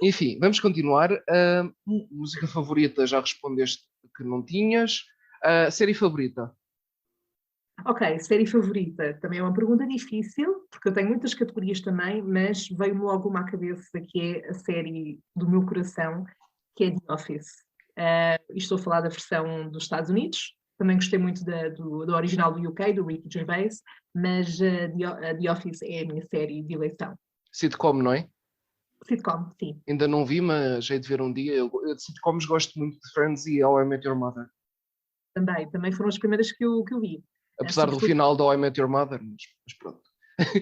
Enfim, vamos continuar. Música favorita, já respondeste que não tinhas. Série favorita? Ok, série favorita. Também é uma pergunta difícil, porque eu tenho muitas categorias também, mas veio-me logo uma à cabeça, que é a série do meu coração, que é The Office. E estou a falar da versão dos Estados Unidos. Também gostei muito do original do UK, do Ricky Gervais, mas The Office é a minha série de eleição. Sitcom, não é? Sitcom, sim. Ainda não vi, mas hei de ver um dia. Eu de sitcoms gosto muito de Friends e How I Met Your Mother. Também foram as primeiras que eu vi. Apesar do final do How I Met Your Mother, mas pronto.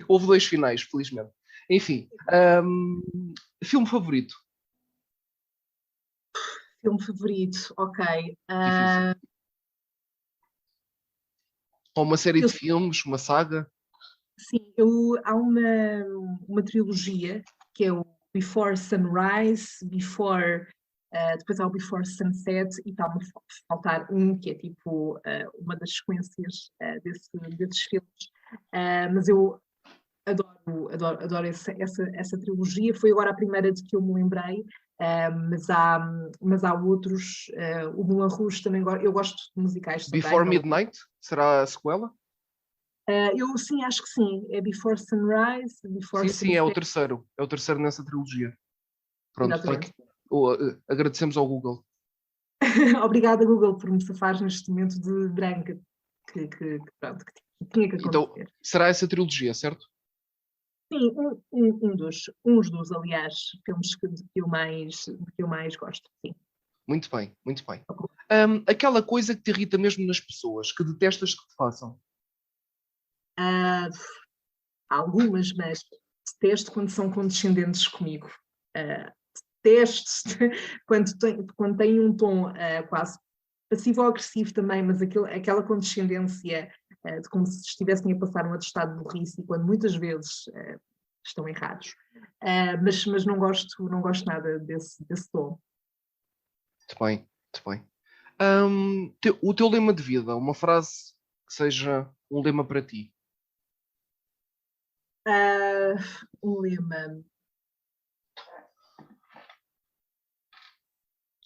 Houve 2 finais, felizmente. Enfim, filme favorito? Filme favorito, ok. Ou uma série de filmes, uma saga? Sim, há uma trilogia que é o Before Sunrise, depois há o Before Sunset e está-me a faltar um que é tipo uma das sequências desses filmes. Mas eu adoro essa trilogia. Foi agora a primeira de que eu me lembrei, mas há outros. O Moulin Rouge também eu gosto de musicais também. Before Midnight? Será a sequela? Eu sim, acho que sim. É Before Sunrise, Before Sunset. Sim, é o terceiro. É o terceiro nessa trilogia. Pronto, agradecemos ao Google. Obrigada, Google, por me safares neste momento de branca que tinha que acontecer. Então, será essa trilogia, certo? Sim, uns dos, aliás, filmes de que eu mais gosto, sim. Muito bem, muito bem. Aquela coisa que te irrita mesmo nas pessoas, que detestas que te façam? Algumas, mas detesto quando são condescendentes comigo. Detesto quando têm um tom quase passivo ou agressivo também, mas aquela condescendência de como se estivessem a passar um atestado de burrice, e quando muitas vezes estão errados. Mas não gosto nada desse tom. Muito bem, muito bem. O teu lema de vida, uma frase que seja um lema para ti? Um lema.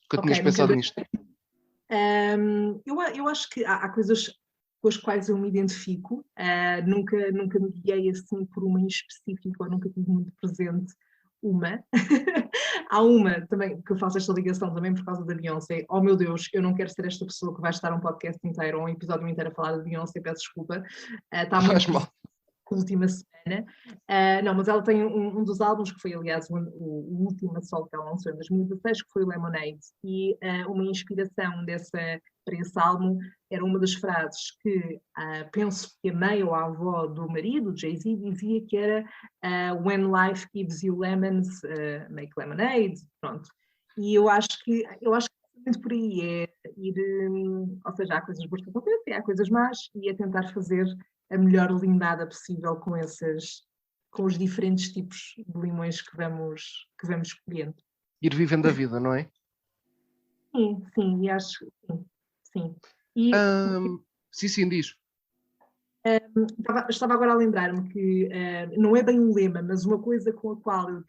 Que eu tinhas pensado nisto? Eu acho que há coisas com as quais eu me identifico. Nunca me guiei assim por uma em específico, ou nunca tive muito presente uma. Há uma também, que eu faço esta ligação também por causa da Beyoncé. Oh meu Deus, eu não quero ser esta pessoa que vai estar um podcast inteiro ou um episódio inteiro a falar da Beyoncé, peço desculpa. Está muito mal. Última semana. Não, mas ela tem um dos álbuns que foi, aliás, o último solo que ela lançou em 2016, que foi o Lemonade, e uma inspiração para esse álbum era uma das frases que penso que a mãe ou a avó do marido, Jay-Z, dizia, que era When life gives you lemons, make lemonade, pronto. E eu acho que muito por aí, é ir, ou seja, há coisas boas que acontecem, há coisas más, e é tentar fazer a melhor limonada possível com os diferentes tipos de limões que vamos escolhendo. Ir vivendo a vida, não é? Sim, e acho que sim. E Sim, diz. estava agora a lembrar-me que não é bem um lema, mas uma coisa com a qual eu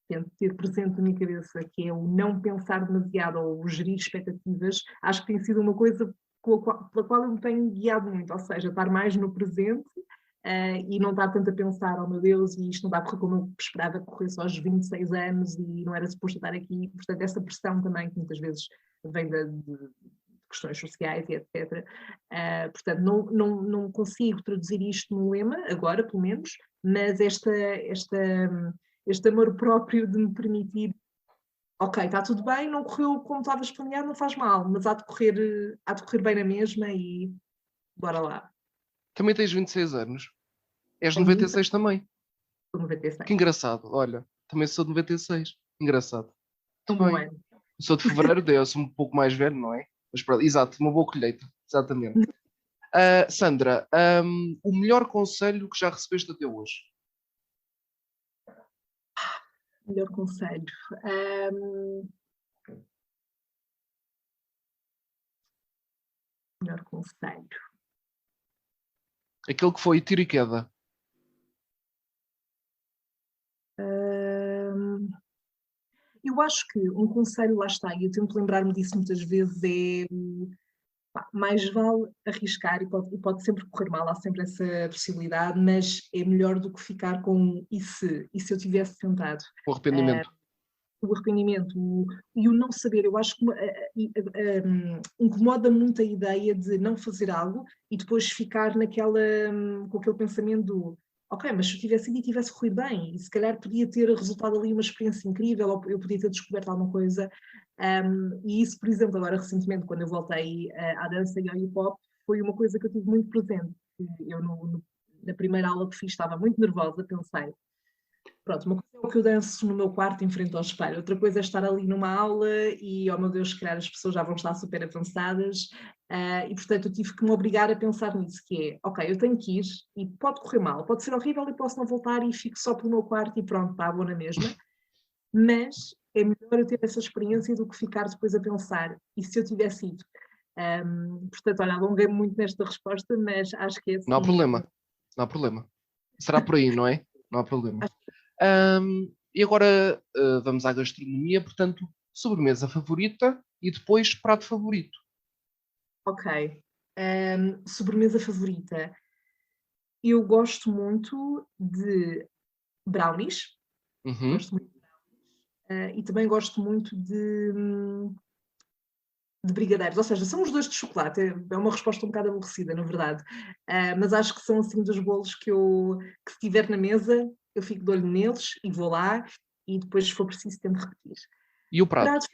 tento ter presente na minha cabeça, que é o não pensar demasiado ou o gerir expectativas, acho que tem sido uma coisa pela qual eu me tenho guiado muito, ou seja, estar mais no presente e não estar tanto a pensar, oh meu Deus, e isto não vai correr como eu esperava que corresse aos 26 anos e não era suposto estar aqui. Portanto, essa pressão também que muitas vezes vem de questões sociais e etc. Portanto, não consigo traduzir isto num lema, agora pelo menos, mas este amor próprio de me permitir, ok, está tudo bem, não correu como estavas planeado, não faz mal, mas há de correr bem na mesma e bora lá. Também tens 26 anos. És Tenho 96 também. Sou 96. Que engraçado. Olha, também sou de 96. Engraçado. Um Muito bom bem. ano. Sou de fevereiro, eu sou um pouco mais velho, não é? Mas pronto, exato, uma boa colheita. Exatamente. Sandra, o melhor conselho que já recebeste até hoje? Melhor conselho. Melhor conselho. Aquele que foi tiro e queda. Eu acho que um conselho, lá está, e eu tento lembrar-me disso muitas vezes, é mais vale arriscar e pode sempre correr mal, há sempre essa possibilidade, mas é melhor do que ficar com e se eu tivesse tentado. O arrependimento. O arrependimento e o não saber, eu acho que incomoda muito a ideia de não fazer algo e depois ficar com aquele pensamento do ok, mas se eu tivesse ido e tivesse corrido bem, e se calhar podia ter resultado ali uma experiência incrível, ou eu podia ter descoberto alguma coisa, e isso, por exemplo, agora recentemente, quando eu voltei à dança e ao hip-hop, foi uma coisa que eu tive muito presente. Eu, na primeira aula que fiz, estava muito nervosa, pensei, pronto, uma coisa é o que eu danço no meu quarto em frente ao espelho, outra coisa é estar ali numa aula e, oh meu Deus, se calhar as pessoas já vão estar super avançadas e, portanto, eu tive que me obrigar a pensar nisso, que é, ok, eu tenho que ir e pode correr mal, pode ser horrível e posso não voltar e fico só pelo meu quarto e pronto, está boa na mesma, mas é melhor eu ter essa experiência do que ficar depois a pensar, e se eu tivesse ido? Portanto, olha, alonguei-me muito nesta resposta, mas acho que é assim. Não há problema. Não há problema. Será por aí, não é? Não há problema. E agora vamos à gastronomia, portanto, sobremesa favorita e depois prato favorito. Ok. Sobremesa favorita. Eu gosto muito de brownies. Uhum. Gosto muito de brownies. E também gosto muito de brigadeiros. Ou seja, são os dois de chocolate. É uma resposta um bocado aborrecida, na verdade. Mas acho que são assim dos bolos que se estiver na mesa, eu fico de olho neles e vou lá e depois, se for preciso, tento repetir. E o prato?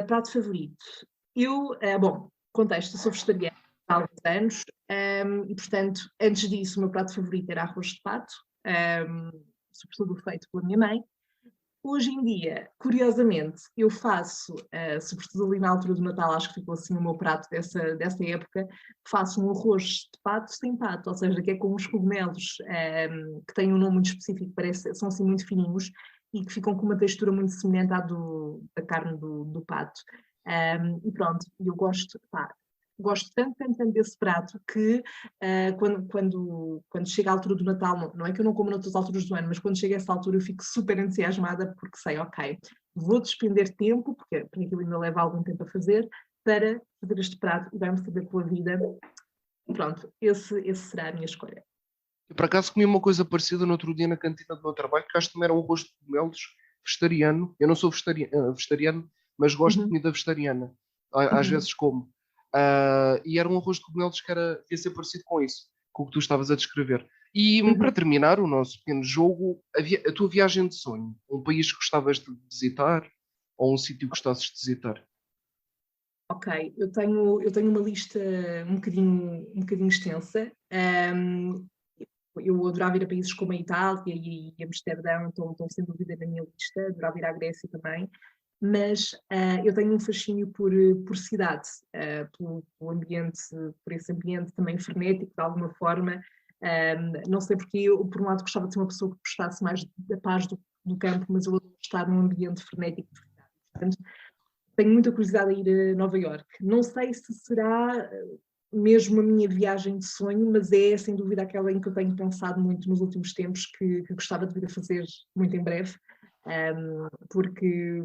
Prato favorito. Bom, contexto, eu sou vegetariana há alguns anos e, portanto, antes disso, o meu prato favorito era arroz de pato, sobretudo feito pela minha mãe. Hoje em dia, curiosamente, eu faço, sobretudo ali na altura do Natal, acho que ficou assim o meu prato dessa época, faço um arroz de pato sem pato, ou seja, que é com uns cogumelos que têm um nome muito específico, são assim muito fininhos e que ficam com uma textura muito semelhante à da carne do pato. E pronto, eu gosto tanto desse prato que quando chega a altura do Natal, não é que eu não como noutras alturas do ano, mas quando chega a essa altura eu fico super entusiasmada porque sei, ok, vou despender tempo, porque aquilo ainda leva algum tempo a fazer, para fazer este prato e vai-me saber pela vida. Pronto, esse será a minha escolha. Eu, por acaso, comi uma coisa parecida no outro dia na cantina do meu trabalho, que acho que também era um arroz de cogumelos vegetariano. Eu não sou vegetariano, mas gosto de comida vegetariana. Às vezes como. E era um arroz de cogumelos que ia ser parecido com isso, com o que tu estavas a descrever. E para terminar o nosso pequeno jogo, a tua viagem de sonho, um país que gostavas de visitar ou um sítio que gostasses de visitar? Ok, eu tenho uma lista um bocadinho extensa. Eu adorava ir a países como a Itália e Amsterdão, estão sem dúvida na minha lista, adorava ir à Grécia também, mas eu tenho um fascínio por cidade, pelo ambiente, por esse ambiente também frenético de alguma forma. Não sei porque eu, por um lado, gostava de ser uma pessoa que gostasse mais da paz do do campo, mas eu adoro estar num ambiente frenético de cidade. Portanto, tenho muita curiosidade a ir a Nova Iorque. Não sei se será mesmo a minha viagem de sonho, mas é sem dúvida aquela em que eu tenho pensado muito nos últimos tempos, que gostava de vir a fazer muito em breve, porque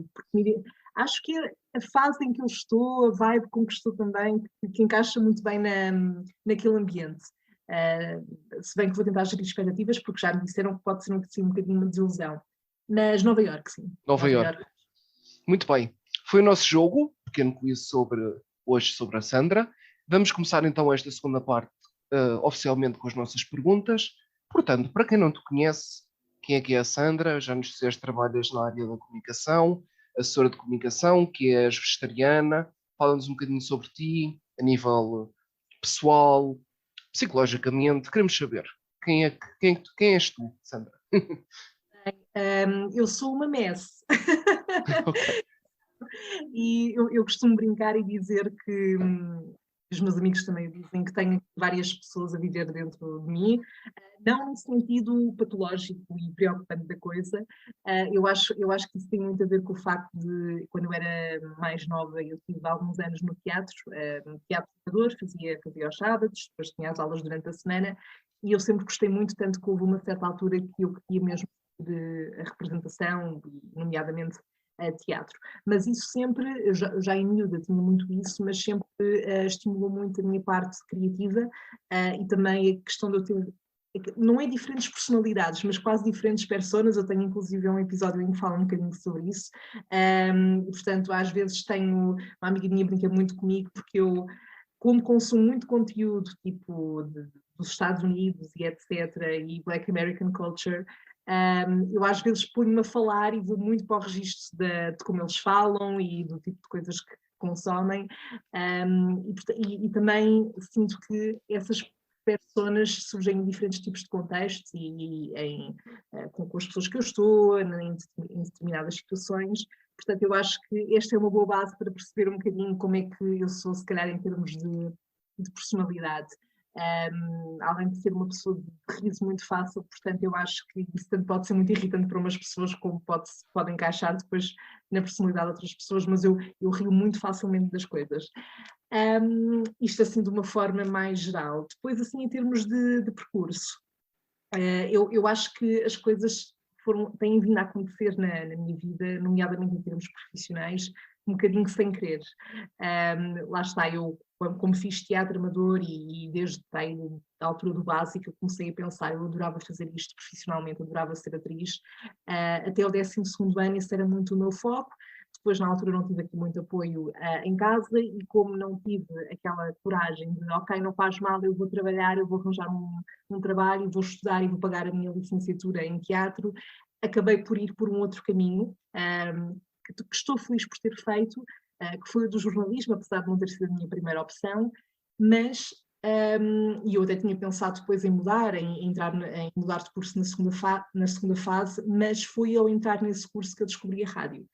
acho que a fase em que eu estou, a vibe com que estou também, que encaixa muito bem naquele ambiente. Se bem que vou tentar gerir expectativas, porque já me disseram que pode ser um bocadinho uma desilusão. Mas Nova Iorque, sim. Nova Iorque. Muito bem. Foi o nosso jogo, pequeno quiz hoje sobre a Sandra. Vamos começar então esta segunda parte oficialmente com as nossas perguntas. Portanto, para quem não te conhece, quem é que é a Sandra? Já nos disseste, trabalhas na área da comunicação, assessora de comunicação, que és vegetariana. Fala-nos um bocadinho sobre ti, a nível pessoal, psicologicamente. Queremos saber quem és tu, Sandra? Eu sou uma mess. Ok. E eu costumo brincar e dizer que os meus amigos também dizem que tenho várias pessoas a viver dentro de mim, não no sentido patológico e preocupante da coisa. Eu acho que isso tem muito a ver com o facto de, quando eu era mais nova, eu tive alguns anos no teatro amador, fazia aos sábados, depois tinha as aulas durante a semana, e eu sempre gostei muito, tanto que houve uma certa altura que eu queria mesmo de a representação, nomeadamente teatro. Mas isso sempre, eu já em miúda tinha muito isso, mas sempre estimulou muito a minha parte criativa e também a questão de eu ter, não é diferentes personalidades, mas quase diferentes personas. Eu tenho inclusive um episódio em que falo um bocadinho sobre isso. Portanto, às vezes tenho, uma amiga minha brinca muito comigo, porque eu, como consumo muito conteúdo, tipo dos Estados Unidos e etc., e Black American Culture, eu às vezes ponho-me a falar e vou muito para o registro de como eles falam e do tipo de coisas que consomem, e também sinto que essas personas surgem em diferentes tipos de contextos e com as pessoas que eu estou, em determinadas situações. Portanto, eu acho que esta é uma boa base para perceber um bocadinho como é que eu sou, se calhar, em termos de personalidade. Além de ser uma pessoa de riso muito fácil, portanto eu acho que isso tanto pode ser muito irritante para umas pessoas como pode encaixar depois na personalidade de outras pessoas, mas eu rio muito facilmente das coisas. Isto assim de uma forma mais geral. Depois assim em termos de percurso, eu acho que as coisas têm vindo a acontecer na minha vida, nomeadamente em termos profissionais, um bocadinho sem querer. Lá está, eu como fiz teatro amador e desde a altura do básico eu comecei a pensar, eu adorava fazer isto profissionalmente, adorava ser atriz. Até o 12º ano esse era muito o meu foco. Depois na altura não tive aqui muito apoio em casa e como não tive aquela coragem de ok, não faz mal, eu vou trabalhar, eu vou arranjar um trabalho, vou estudar e vou pagar a minha licenciatura em teatro, acabei por ir por um outro caminho, que estou feliz por ter feito, que foi o do jornalismo, apesar de não ter sido a minha primeira opção, mas, e eu até tinha pensado depois em mudar, em mudar de curso na segunda fase, mas foi ao entrar nesse curso que eu descobri a rádio.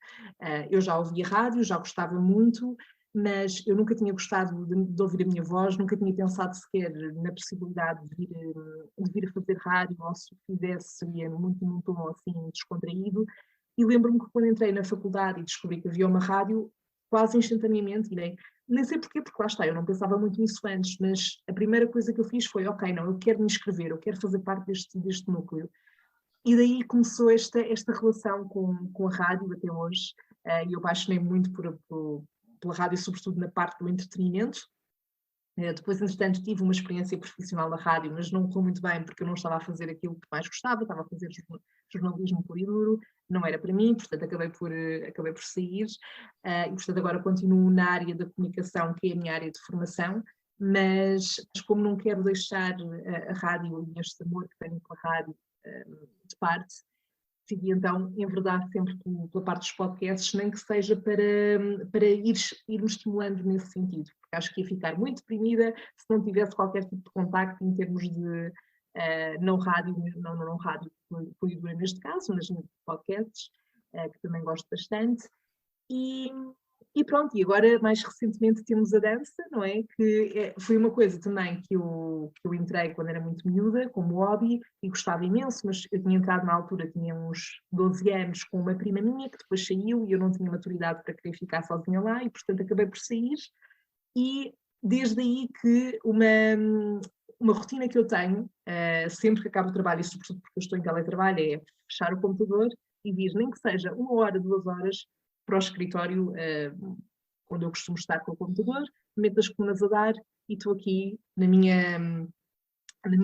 Eu já ouvia rádio, já gostava muito, mas eu nunca tinha gostado de ouvir a minha voz, nunca tinha pensado sequer na possibilidade de vir a fazer rádio, ou se o fizesse seria muito num tom assim descontraído. E lembro-me que quando entrei na faculdade e descobri que havia uma rádio, quase instantaneamente irei. Nem sei porquê, porque lá está, eu não pensava muito nisso antes, mas a primeira coisa que eu fiz foi, ok, não, eu quero me inscrever, eu quero fazer parte deste núcleo. E daí começou esta relação com a rádio até hoje, e eu apaixonei muito pela rádio, sobretudo na parte do entretenimento. Depois, entretanto, tive uma experiência profissional na rádio, mas não correu muito bem porque eu não estava a fazer aquilo que mais gostava, estava a fazer jornalismo puro e duro, não era para mim, portanto acabei por sair, e portanto agora continuo na área da comunicação, que é a minha área de formação, mas como não quero deixar a rádio e este amor que tenho com a rádio de parte, decidi então enverdar sempre pela parte dos podcasts, nem que seja para ir-me estimulando nesse sentido, porque acho que ia ficar muito deprimida se não tivesse qualquer tipo de contacto em termos de não rádio pura e dura neste caso, mas podcasts, que também gosto bastante. E E pronto, e agora mais recentemente temos a dança, não é? Que foi uma coisa também que eu entrei quando era muito miúda, como hobby, e gostava imenso, mas eu tinha entrado na altura, tinha uns 12 anos, com uma prima minha que depois saiu e eu não tinha maturidade para querer ficar sozinha lá e portanto acabei por sair. E desde aí que uma rotina que eu tenho, sempre que acabo o trabalho, e sobretudo porque eu estou em teletrabalho, é fechar o computador e vir, nem que seja 1 hora, 2 horas, para o escritório, onde eu costumo estar com o computador, meto as colunas a dar e estou aqui na minha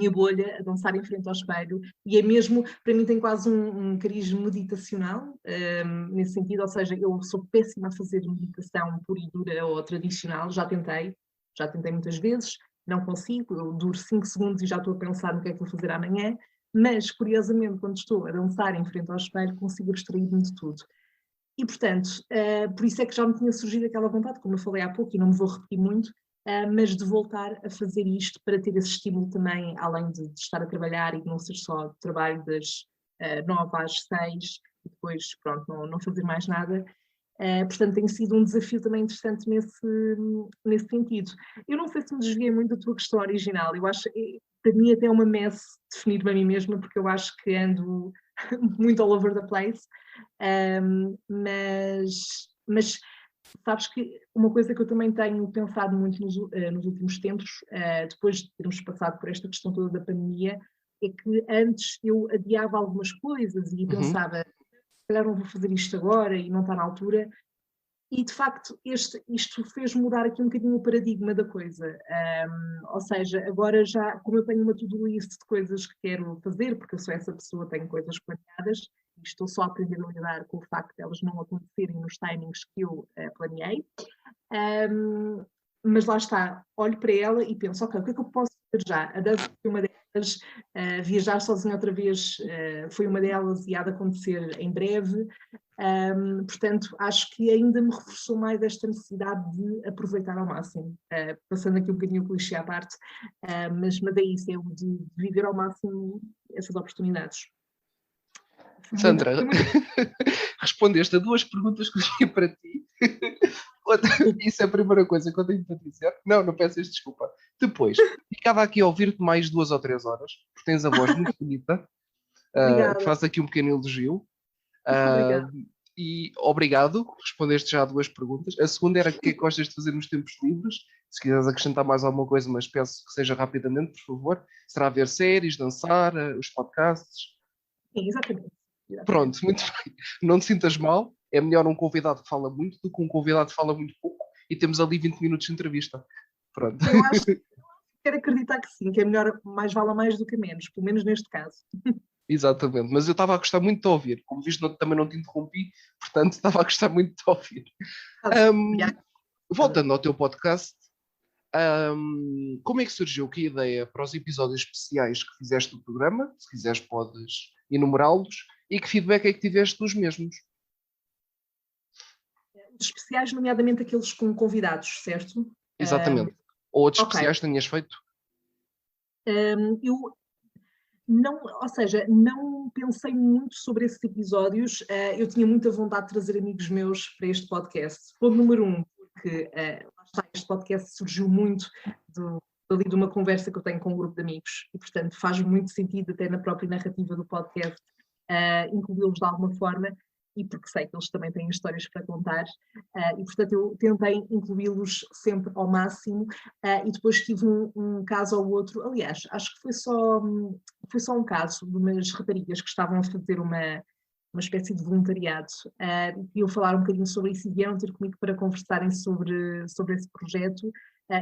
bolha, a dançar em frente ao espelho, e é mesmo, para mim tem quase um cariz meditacional, nesse sentido, ou seja, eu sou péssima a fazer meditação pura e dura ou tradicional, já tentei muitas vezes, não consigo, eu duro 5 segundos e já estou a pensar no que é que vou fazer amanhã, mas curiosamente quando estou a dançar em frente ao espelho consigo abstrair-me de tudo. E, portanto, por isso é que já me tinha surgido aquela vontade, como eu falei há pouco, e não me vou repetir muito, mas de voltar a fazer isto para ter esse estímulo também, além de estar a trabalhar e de não ser só trabalho das 9 às 6 e depois, pronto, não fazer mais nada. Portanto, tem sido um desafio também interessante nesse sentido. Eu não sei se me desviei muito da tua questão original, eu acho, para mim até é uma mess definir-me a mim mesma, porque eu acho que ando muito all over the place, mas sabes que uma coisa que eu também tenho pensado muito nos últimos tempos, depois de termos passado por esta questão toda da pandemia, é que antes eu adiava algumas coisas e pensava, se calhar não vou fazer isto agora e não está na altura. E, de facto, isto fez mudar aqui um bocadinho o paradigma da coisa. Ou seja, agora já, como eu tenho uma to-do list de coisas que quero fazer, porque eu sou essa pessoa, tenho coisas planeadas, e estou só a aprender a lidar com o facto de elas não acontecerem nos timings que eu planeei. Mas lá está, olho para ela e penso, ok, o que é que eu posso fazer já? A dança foi uma delas, viajar sozinha outra vez foi uma delas e há de acontecer em breve. Portanto, acho que ainda me reforçou mais esta necessidade de aproveitar ao máximo, passando aqui um bocadinho o clichê à parte, mas é isso, é o de viver ao máximo essas oportunidades. Sandra, respondeste a 2 perguntas que eu tinha para ti. Isso é a primeira coisa que eu tenho para dizer. Não peças desculpa. Depois, ficava aqui a ouvir-te mais 2 ou 3 horas, porque tens a voz muito bonita. Faço aqui um pequeno elogio. E obrigado, respondeste já a 2 perguntas. A segunda era o que é que gostas de fazer nos tempos livres. Se quiseres acrescentar mais alguma coisa, mas peço que seja rapidamente, por favor. Será ver séries, dançar, os podcasts? Sim, exatamente. Pronto, muito bem. Não te sintas mal. É melhor um convidado que fala muito do que um convidado que fala muito pouco. E temos ali 20 minutos de entrevista. Pronto. Eu acho que quero acreditar que sim, que é melhor, mais vale mais do que menos, pelo menos neste caso. Exatamente, mas eu estava a gostar muito de ouvir. Como viste, também não te interrompi, portanto estava a gostar muito de ouvir. Voltando ao teu podcast, como é que surgiu a ideia para os episódios especiais que fizeste do programa? Se quiseres podes enumerá-los. E que feedback é que tiveste dos mesmos? Os especiais, nomeadamente aqueles com convidados, certo? Exatamente. Ou outros especiais que tenhas feito? Eu não, ou seja, não pensei muito sobre esses episódios. Eu tinha muita vontade de trazer amigos meus para este podcast. Ponto número 1, porque este podcast surgiu muito ali de uma conversa que eu tenho com um grupo de amigos e, portanto, faz muito sentido até na própria narrativa do podcast incluí-los de alguma forma, e porque sei que eles também têm histórias para contar, e portanto eu tentei incluí-los sempre ao máximo, e depois tive um caso ou outro, aliás, acho que foi só um caso de umas raparigas que estavam a fazer uma espécie de voluntariado, e queriam falar um bocadinho sobre isso e vieram ter comigo para conversarem sobre esse projeto,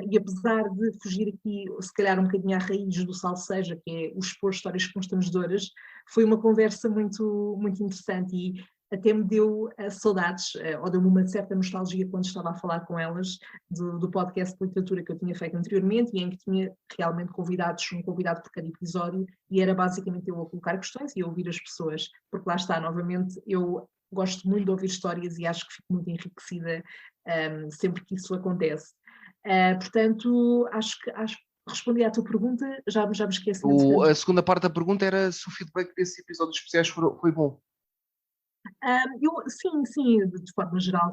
e apesar de fugir aqui, se calhar um bocadinho à raiz do Salseja, que é o expor histórias constrangedoras, foi uma conversa muito, muito interessante e até me deu saudades, ou deu-me uma certa nostalgia quando estava a falar com elas do podcast de literatura que eu tinha feito anteriormente e em que tinha realmente um convidado por cada episódio e era basicamente eu a colocar questões e a ouvir as pessoas, porque lá está, novamente, eu gosto muito de ouvir histórias e acho que fico muito enriquecida sempre que isso acontece. Portanto, acho que respondi à tua pergunta, já me esqueci. A segunda parte da pergunta era se o feedback desses episódios especiais foi bom. Sim, de forma geral,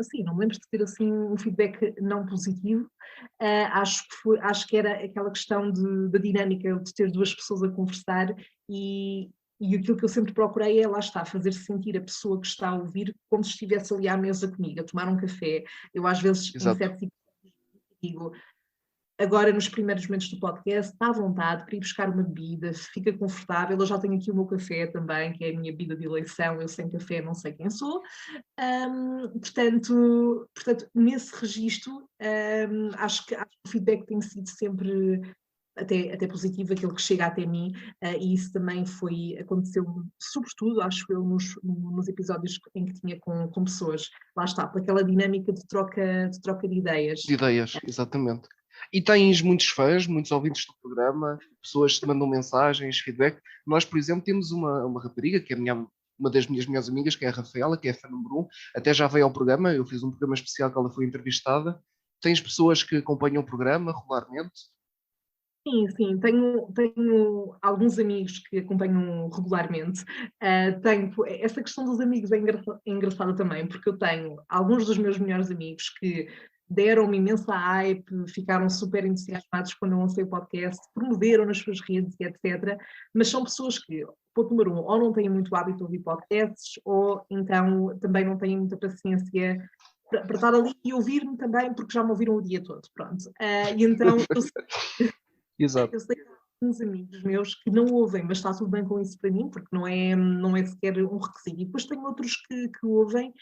sim, não me lembro de ter assim um feedback não positivo. Acho que era aquela questão da dinâmica de ter duas pessoas a conversar e aquilo que eu sempre procurei lá está, fazer sentir a pessoa que está a ouvir como se estivesse ali à mesa comigo, a tomar um café. Eu às vezes, em Exato. certos digo, agora nos primeiros momentos do podcast, está à vontade para ir buscar uma bebida, fica confortável, eu já tenho aqui o meu café também, que é a minha bebida de eleição, eu sem café não sei quem sou. Portanto, nesse registro, acho que o feedback tem sido sempre até positivo, aquele que chega até mim, e isso também aconteceu, sobretudo, acho eu, nos episódios em que tinha com pessoas, lá está, por aquela dinâmica de troca de ideias. De ideias, exatamente. E tens muitos fãs, muitos ouvintes do programa, pessoas que te mandam mensagens, feedback. Nós, por exemplo, temos uma rapariga, que é uma das minhas melhores amigas, que é a Rafaela, que é a fã número 1, até já veio ao programa, eu fiz um programa especial que ela foi entrevistada. Tens pessoas que acompanham o programa regularmente? Sim, tenho alguns amigos que acompanham regularmente. Essa questão dos amigos é engraçada também, porque eu tenho alguns dos meus melhores amigos que deram-me imensa hype, ficaram super entusiasmados quando eu lancei o podcast, promoveram nas suas redes e etc. Mas são pessoas que, ponto número 1, ou não têm muito hábito de ouvir podcasts, ou então também não têm muita paciência para estar ali e ouvir-me também, porque já me ouviram o dia todo. Pronto. E então Exato. eu sei que há uns amigos meus que não ouvem, mas está tudo bem com isso para mim, porque não é sequer um requisito. E depois tenho outros que ouvem,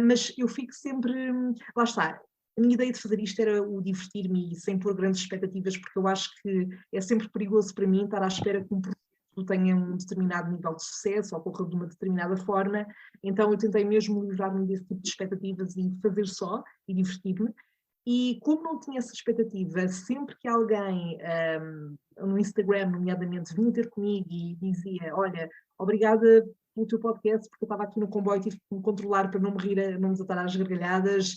mas eu fico sempre. Lá está. A minha ideia de fazer isto era o divertir-me e sem pôr grandes expectativas, porque eu acho que é sempre perigoso para mim estar à espera que um projeto tenha um determinado nível de sucesso ou corra de uma determinada forma. Então eu tentei mesmo livrar-me desse tipo de expectativas e fazer só e divertir-me. E como não tinha essa expectativa, sempre que alguém no Instagram, nomeadamente, vinha ter comigo e dizia: olha, obrigada pelo teu podcast, porque eu estava aqui no comboio e tive que me controlar para não me rir, não me desatar às gargalhadas.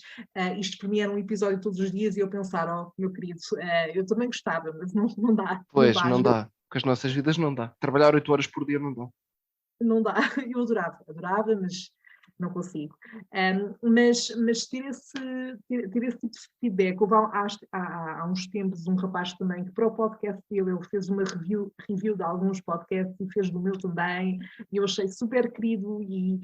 Isto para mim era um episódio todos os dias e eu pensar: oh, meu querido, eu também gostava, mas não dá. Pois, não dá. Com as nossas vidas não dá. Trabalhar 8 horas por dia não dá. Não dá. Eu adorava, mas não consigo. Mas ter esse tipo de feedback. Houve há uns tempos um rapaz também que para o podcast dele ele fez uma review de alguns podcasts e fez do meu também, e eu achei super querido e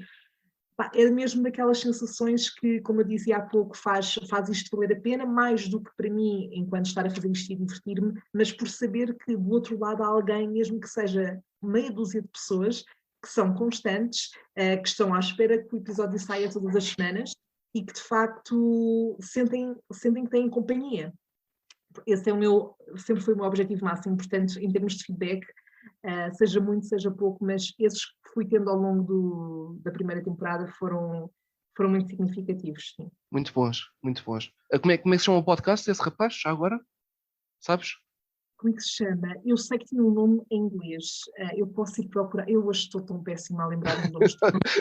é mesmo daquelas sensações que, como eu dizia há pouco, faz isto valer a pena, mais do que para mim, enquanto estar a fazer isto e divertir-me, mas por saber que do outro lado há alguém, mesmo que seja meia dúzia de pessoas, que são constantes, que estão à espera que o episódio saia todas as semanas e que de facto sentem que têm companhia. Esse sempre foi o meu objetivo máximo, portanto, em termos de feedback, seja muito, seja pouco, mas esses que fui tendo ao longo da primeira temporada foram muito significativos, sim. Muito bons, muito bons. Como é que se chama o podcast desse rapaz, já agora? Sabes? Como é que se chama? Eu sei que tinha um nome em inglês. Eu posso ir procurar. Eu hoje estou tão péssima a lembrar os nomes.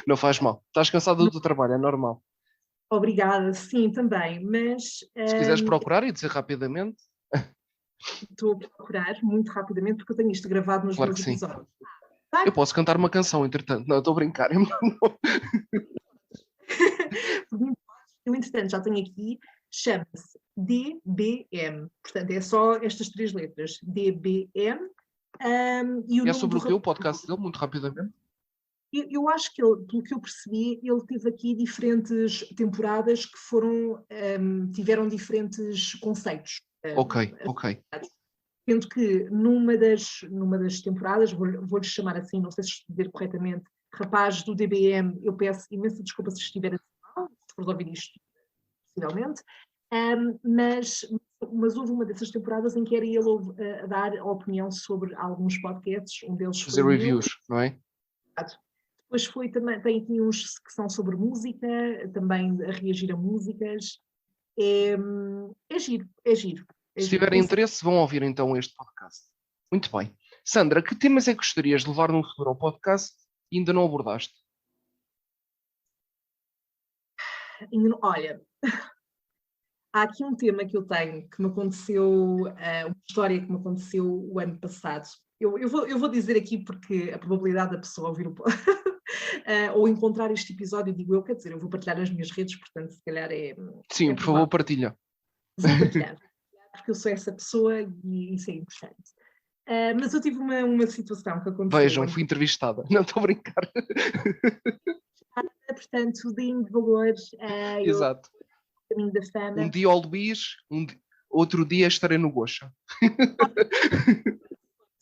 Não faz mal. Estás cansado do teu trabalho, é normal. Obrigada, sim, também. Mas se quiseres procurar e dizer rapidamente. Estou a procurar muito rapidamente porque eu tenho isto gravado nos claro meus que episódios. Sim. Eu posso cantar uma canção, entretanto. Não, estou a brincar. Eu, entretanto, já tenho aqui, chama-se DBM. Portanto, é só estas 3 letras. DBM. E é sobre o que o podcast dele, muito rapidamente? Eu acho que ele, pelo que eu percebi, ele teve aqui diferentes temporadas que tiveram diferentes conceitos. Ok. Sendo que numa das temporadas, vou-lhe chamar assim, não sei se dizer corretamente, rapaz do DBM, eu peço imensa desculpa se estiver a mal, se for ouvir isto, possivelmente, mas houve uma dessas temporadas em que era ele a dar a opinião sobre alguns podcasts, um deles fazer reviews, não é? Depois tem aqui uns que são sobre música, também a reagir a músicas. É giro. Se tiverem interesse, vão ouvir então este podcast. Muito bem. Sandra, que temas é que gostarias de levar no futuro ao podcast e ainda não abordaste? Olha, há aqui um tema que eu tenho, que me aconteceu, uma história que me aconteceu o ano passado. Eu vou dizer aqui porque a probabilidade da pessoa ouvir ou encontrar este episódio, digo eu, quer dizer, eu vou partilhar nas minhas redes, portanto, se calhar Sim, por favor, partilha. Vou partilhar, porque eu sou essa pessoa e isso é importante. Mas eu tive uma situação que aconteceu. Vejam, fui entrevistada. Não, estou a brincar. Portanto, deem valores. Exato. Caminho da fama. Um dia ao Luís, outro dia estarei no Gocha.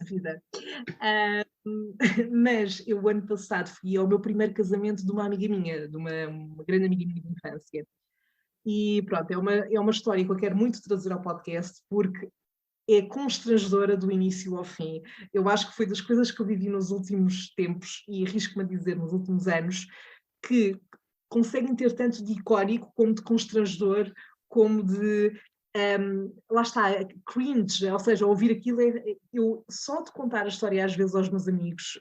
Vida. Mas eu, o ano passado, fui ao meu primeiro casamento de uma amiga minha, de uma grande amiga minha de infância. E pronto, é uma história que eu quero muito trazer ao podcast, porque é constrangedora do início ao fim. Eu acho que foi das coisas que eu vivi nos últimos tempos, e arrisco-me a dizer nos últimos anos, que conseguem ter tanto de icónico como de constrangedor, como de, lá está, cringe, ou seja, ouvir aquilo, eu só de contar a história às vezes aos meus amigos,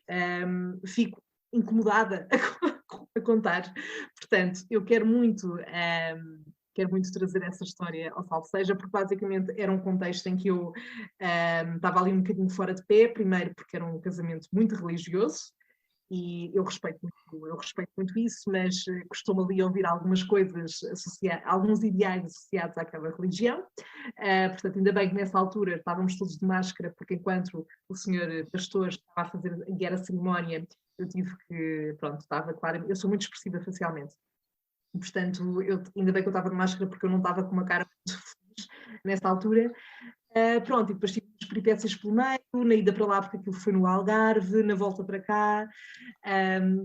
fico incomodada a contar. Portanto, eu quero muito trazer essa história ao Salve Seja, porque basicamente era um contexto em que eu estava ali um bocadinho fora de pé, primeiro porque era um casamento muito religioso, e eu respeito muito isso, mas costumo ali ouvir algumas coisas, alguns ideais associados àquela religião. Portanto, ainda bem que nessa altura estávamos todos de máscara, porque enquanto o senhor pastor estava a fazer a cerimónia, eu tive que, pronto, estava claro, eu sou muito expressiva facialmente. Portanto, ainda bem que eu estava de máscara, porque eu não estava com uma cara muito feliz nessa altura. Pronto, e depois tive as peripécias pelo meio, na ida para lá, porque aquilo foi no Algarve, na volta para cá,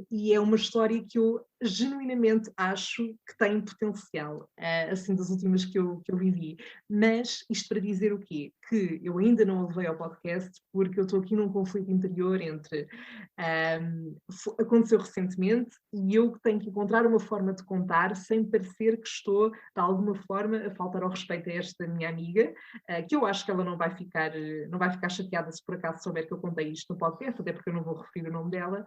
e é uma história que eu genuinamente acho que tem potencial, assim, das últimas que eu vivi. Mas isto para dizer o quê? Que eu ainda não a levei ao podcast, porque eu estou aqui num conflito interior entre aconteceu recentemente e eu tenho que encontrar uma forma de contar sem parecer que estou, de alguma forma, a faltar ao respeito a esta minha amiga, que eu acho que ela não vai ficar chateada se por acaso souber que eu contei isto no podcast, até porque eu não vou referir o nome dela,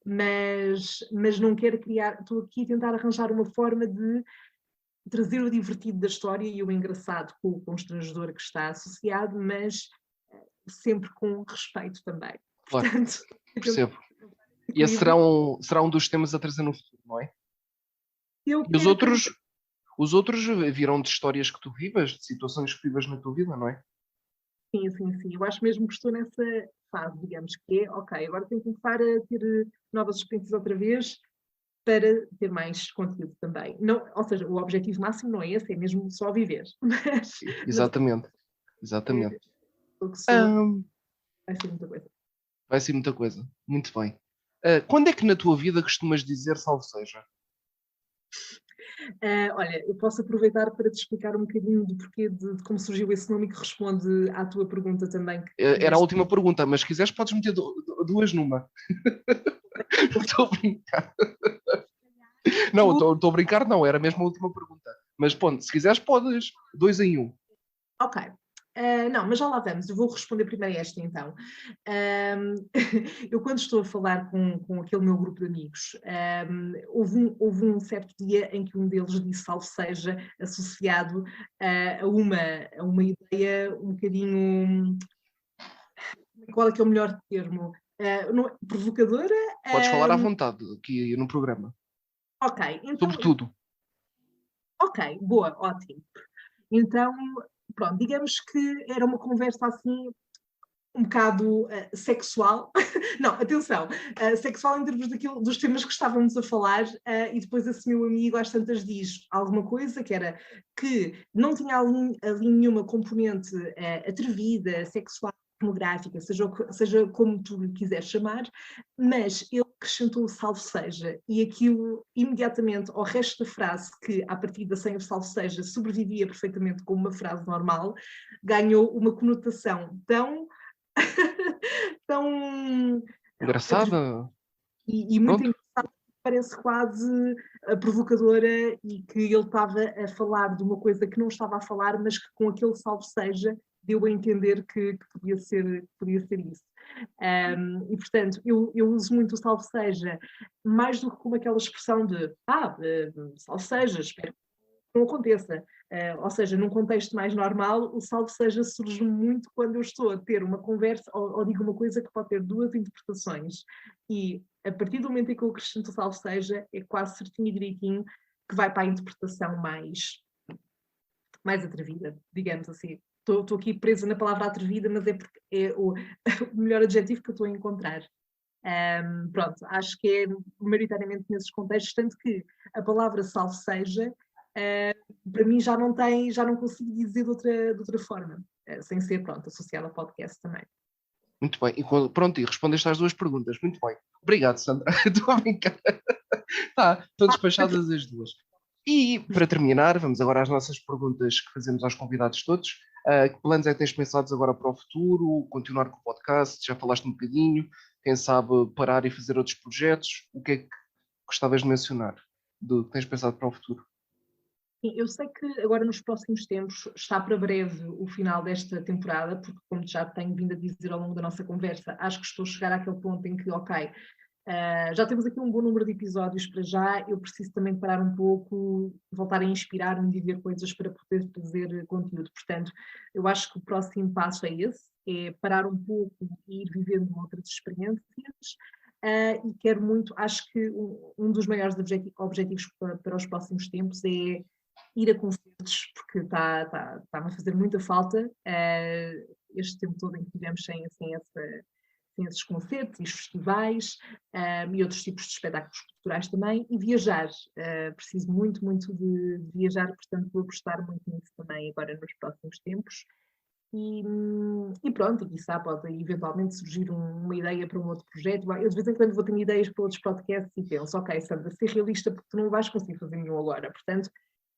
mas não quero estou aqui a tentar arranjar uma forma de trazer o divertido da história e o engraçado com o constrangedor que está associado, mas sempre com respeito também. Claro, portanto, percebo. E esse será um dos temas a trazer no futuro, não é? E os outros virão de histórias que tu vivas, de situações que vivas na tua vida, não é? Sim. Eu acho mesmo que estou nessa fase, digamos, que é, ok, agora tenho que começar a ter novas experiências outra vez para ter mais conteúdo também. Não, ou seja, o objetivo máximo não é esse, é mesmo só viver. Mas, Exatamente. Vai ser muita coisa. Vai ser muita coisa. Muito bem. Quando é que na tua vida costumas dizer salve seja? Olha, eu posso aproveitar para te explicar um bocadinho do porquê de como surgiu esse nome, que responde à tua pergunta também. Era a última pergunta, mas se quiseres podes meter duas numa. Estou a brincar. Não, estou a brincar, não, era mesmo a última pergunta. Mas ponto, se quiseres podes, 2 em 1. Ok. Não, mas já lá vamos, eu vou responder primeiro esta então. Eu quando estou a falar com aquele meu grupo de amigos, houve um certo dia em que um deles disse salve seja, associado a uma ideia um bocadinho, qual é que é o melhor termo? Provocadora? Podes falar à vontade aqui no programa. Ok. Então, sobretudo. Ok, boa, ótimo. Então, pronto, digamos que era uma conversa assim um bocado sexual. Não, atenção, sexual em termos dos temas que estávamos a falar, e depois esse meu amigo às tantas diz alguma coisa que era que não tinha ali nenhuma componente atrevida, sexual, pornográfica, seja como tu lhe quiseres chamar, mas ele acrescentou o salve seja, e aquilo imediatamente ao resto da frase, que a partir da sem o salve seja sobrevivia perfeitamente como uma frase normal, ganhou uma conotação tão engraçada e muito engraçada, parece quase provocadora, e que ele estava a falar de uma coisa que não estava a falar, mas que com aquele salve seja deu a entender que podia ser isso. E portanto, eu uso muito o salve seja, mais do que como aquela expressão de salve seja, espero que não aconteça. Ou seja, num contexto mais normal, o salve seja surge muito quando eu estou a ter uma conversa ou digo uma coisa que pode ter duas interpretações, e A partir do momento em que eu acrescento o salve seja, é quase certinho e direitinho que vai para a interpretação mais atrevida, digamos assim. Estou aqui presa na palavra atrevida, mas é porque é o melhor adjetivo que eu estou a encontrar. Pronto, acho que é maioritariamente nesses contextos, tanto que a palavra salve seja, para mim já não consigo dizer de outra forma, sem ser, pronto, associada ao podcast também. Muito bem. Pronto, e respondeste às duas perguntas. Muito bem. Obrigado, Sandra. Estou a brincar. Tá, estão despachadas as duas. E, para terminar, vamos agora às nossas perguntas que fazemos aos convidados todos. Que planos é que tens pensados agora para o futuro? Continuar com o podcast? Já falaste um bocadinho. Quem sabe parar e fazer outros projetos? O que é que gostavas de mencionar do que tens pensado para o futuro? Sim, eu sei que agora nos próximos tempos está para breve o final desta temporada, porque como já tenho vindo a dizer ao longo da nossa conversa, acho que estou a chegar àquele ponto em que, ok, já temos aqui um bom número de episódios para já, eu preciso também parar um pouco, voltar a inspirar-me e ver coisas para poder fazer conteúdo. Portanto, eu acho que o próximo passo é esse, é parar um pouco e ir vivendo outras experiências. E quero muito, acho que um dos maiores objetivos para os próximos tempos é ir a concertos, porque está-me a fazer muita falta este tempo todo em que tivemos sem esses concertos e festivais e outros tipos de espetáculos culturais também, e viajar. Preciso muito, muito de viajar, portanto vou gostar muito nisso também agora nos próximos tempos. E pronto, e quizá pode eventualmente surgir uma ideia para um outro projeto. Eu de vez em quando vou ter ideias para outros podcasts e penso, ok, Sandra, ser realista porque tu não vais conseguir fazer nenhum agora. Portanto,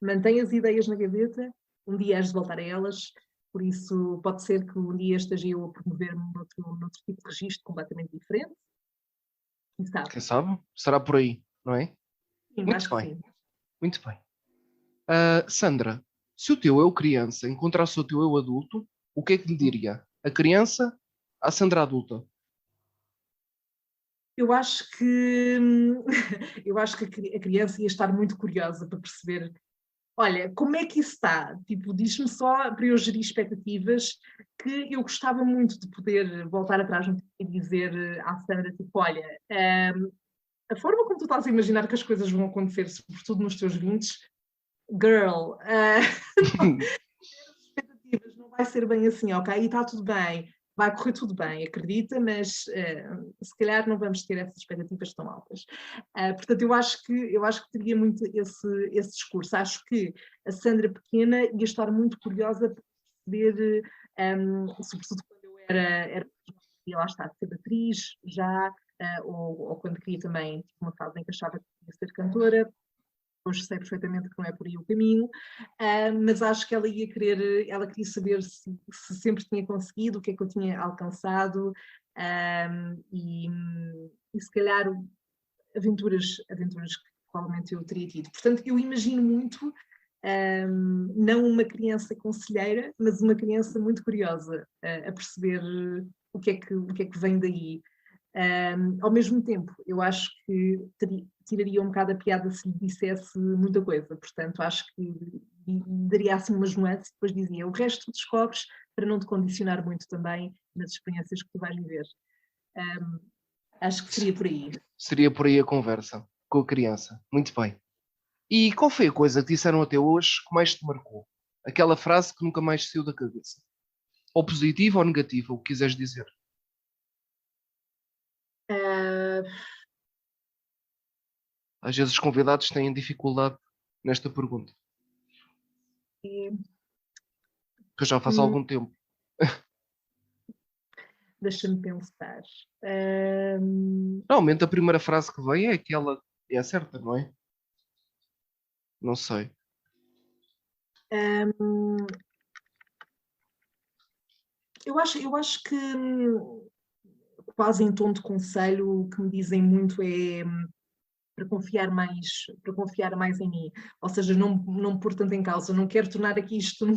mantém as ideias na gaveta, um dia has de voltar a elas, por isso pode ser que um dia esteja eu a promover-me noutro tipo de registro completamente diferente. Quem sabe? Será por aí, não é? Sim, Muito acho que bem. sim. Muito bem. Sandra, se o teu eu criança encontrasse o teu eu adulto, o que é que lhe diria? A criança à Sandra adulta? Eu acho que a criança ia estar muito curiosa para perceber, olha, como é que isso está? Tipo, diz-me só para eu gerir expectativas, que eu gostava muito de poder voltar atrás e dizer à Sandra, tipo, olha, a forma como tu estás a imaginar que as coisas vão acontecer, sobretudo nos teus 20, girl, expectativas não vai ser bem assim, ok? E está tudo bem, vai correr tudo bem, acredita, mas se calhar não vamos ter essas expectativas tão altas. Portanto, eu acho que teria muito esse discurso. Acho que a Sandra pequena ia estar muito curiosa para perceber, sobretudo quando eu era lá está, ser atriz já, ou quando queria também, tipo, uma fase em que achava que queria ser cantora. Hoje sei perfeitamente que não é por aí o caminho, mas acho que ela queria saber se sempre tinha conseguido, o que é que eu tinha alcançado, e se calhar aventuras que provavelmente eu teria tido. Portanto, eu imagino muito, não uma criança conselheira, mas uma criança muito curiosa a perceber o que é que vem daí. Ao mesmo tempo, eu acho que tiraria um bocado a piada se lhe dissesse muita coisa, portanto acho que daria assim umas nuances e depois dizia, o resto tu descobres para não te condicionar muito também nas experiências que tu vais viver. Acho que seria por aí. Seria por aí a conversa com a criança. Muito bem. E qual foi a coisa que disseram até hoje que mais te marcou? Aquela frase que nunca mais saiu da cabeça? Ou positiva ou negativa, o que quiseres dizer? Às vezes os convidados têm dificuldade nesta pergunta. Que eu já faço há algum tempo. Deixa-me pensar. Normalmente a primeira frase que vem é aquela, é a certa, não é? Não sei. Eu acho que quase em tom de conselho o que me dizem muito é para confiar mais em mim, ou seja, não pôr tanto em causa, não quero tornar aqui isto num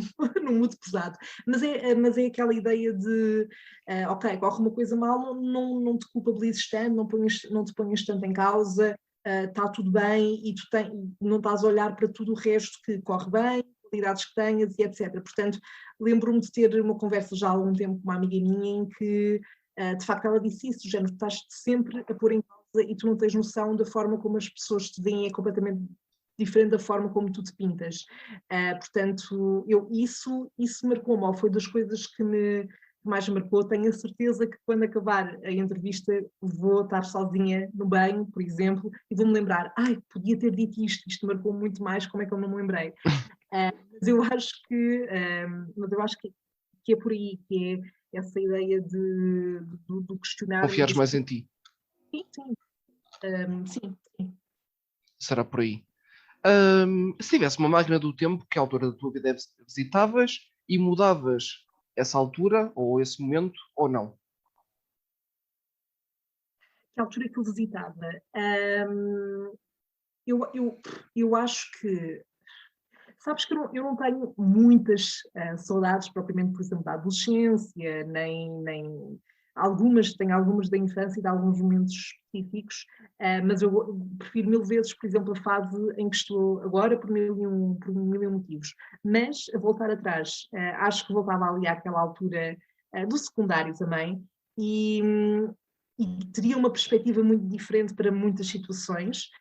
mood pesado, mas é aquela ideia de ok, corre uma coisa mal, não te culpabilizes tanto, não te ponhas tanto em causa, está tudo bem e não estás a olhar para tudo o resto que corre bem, qualidades que tenhas e etc. Portanto, lembro-me de ter uma conversa já há algum tempo com uma amiga minha em que de facto ela disse isso, do género, estás sempre a pôr em causa e tu não tens noção da forma como as pessoas te veem, é completamente diferente da forma como tu te pintas. Portanto, isso marcou-me, ou foi das coisas que mais me marcou. Tenho a certeza que quando acabar a entrevista vou estar sozinha no banho, por exemplo, e vou-me lembrar, podia ter dito isto marcou muito mais, como é que eu não me lembrei? Mas eu acho que é por aí, que é essa ideia do questionar. Confiares mais em ti. Sim. Será por aí. Se tivesse uma máquina do tempo, que altura da tua vida visitavas e mudavas essa altura ou esse momento ou não? Que altura que eu visitava? Eu acho que... Sabes que eu não tenho muitas saudades propriamente, por exemplo, da adolescência, nem tenho algumas da infância e de alguns momentos específicos, mas eu prefiro mil vezes, por exemplo, a fase em que estou agora por mil e um motivos. Mas, a voltar atrás, acho que voltava ali àquela altura do secundário também e teria uma perspectiva muito diferente para muitas situações,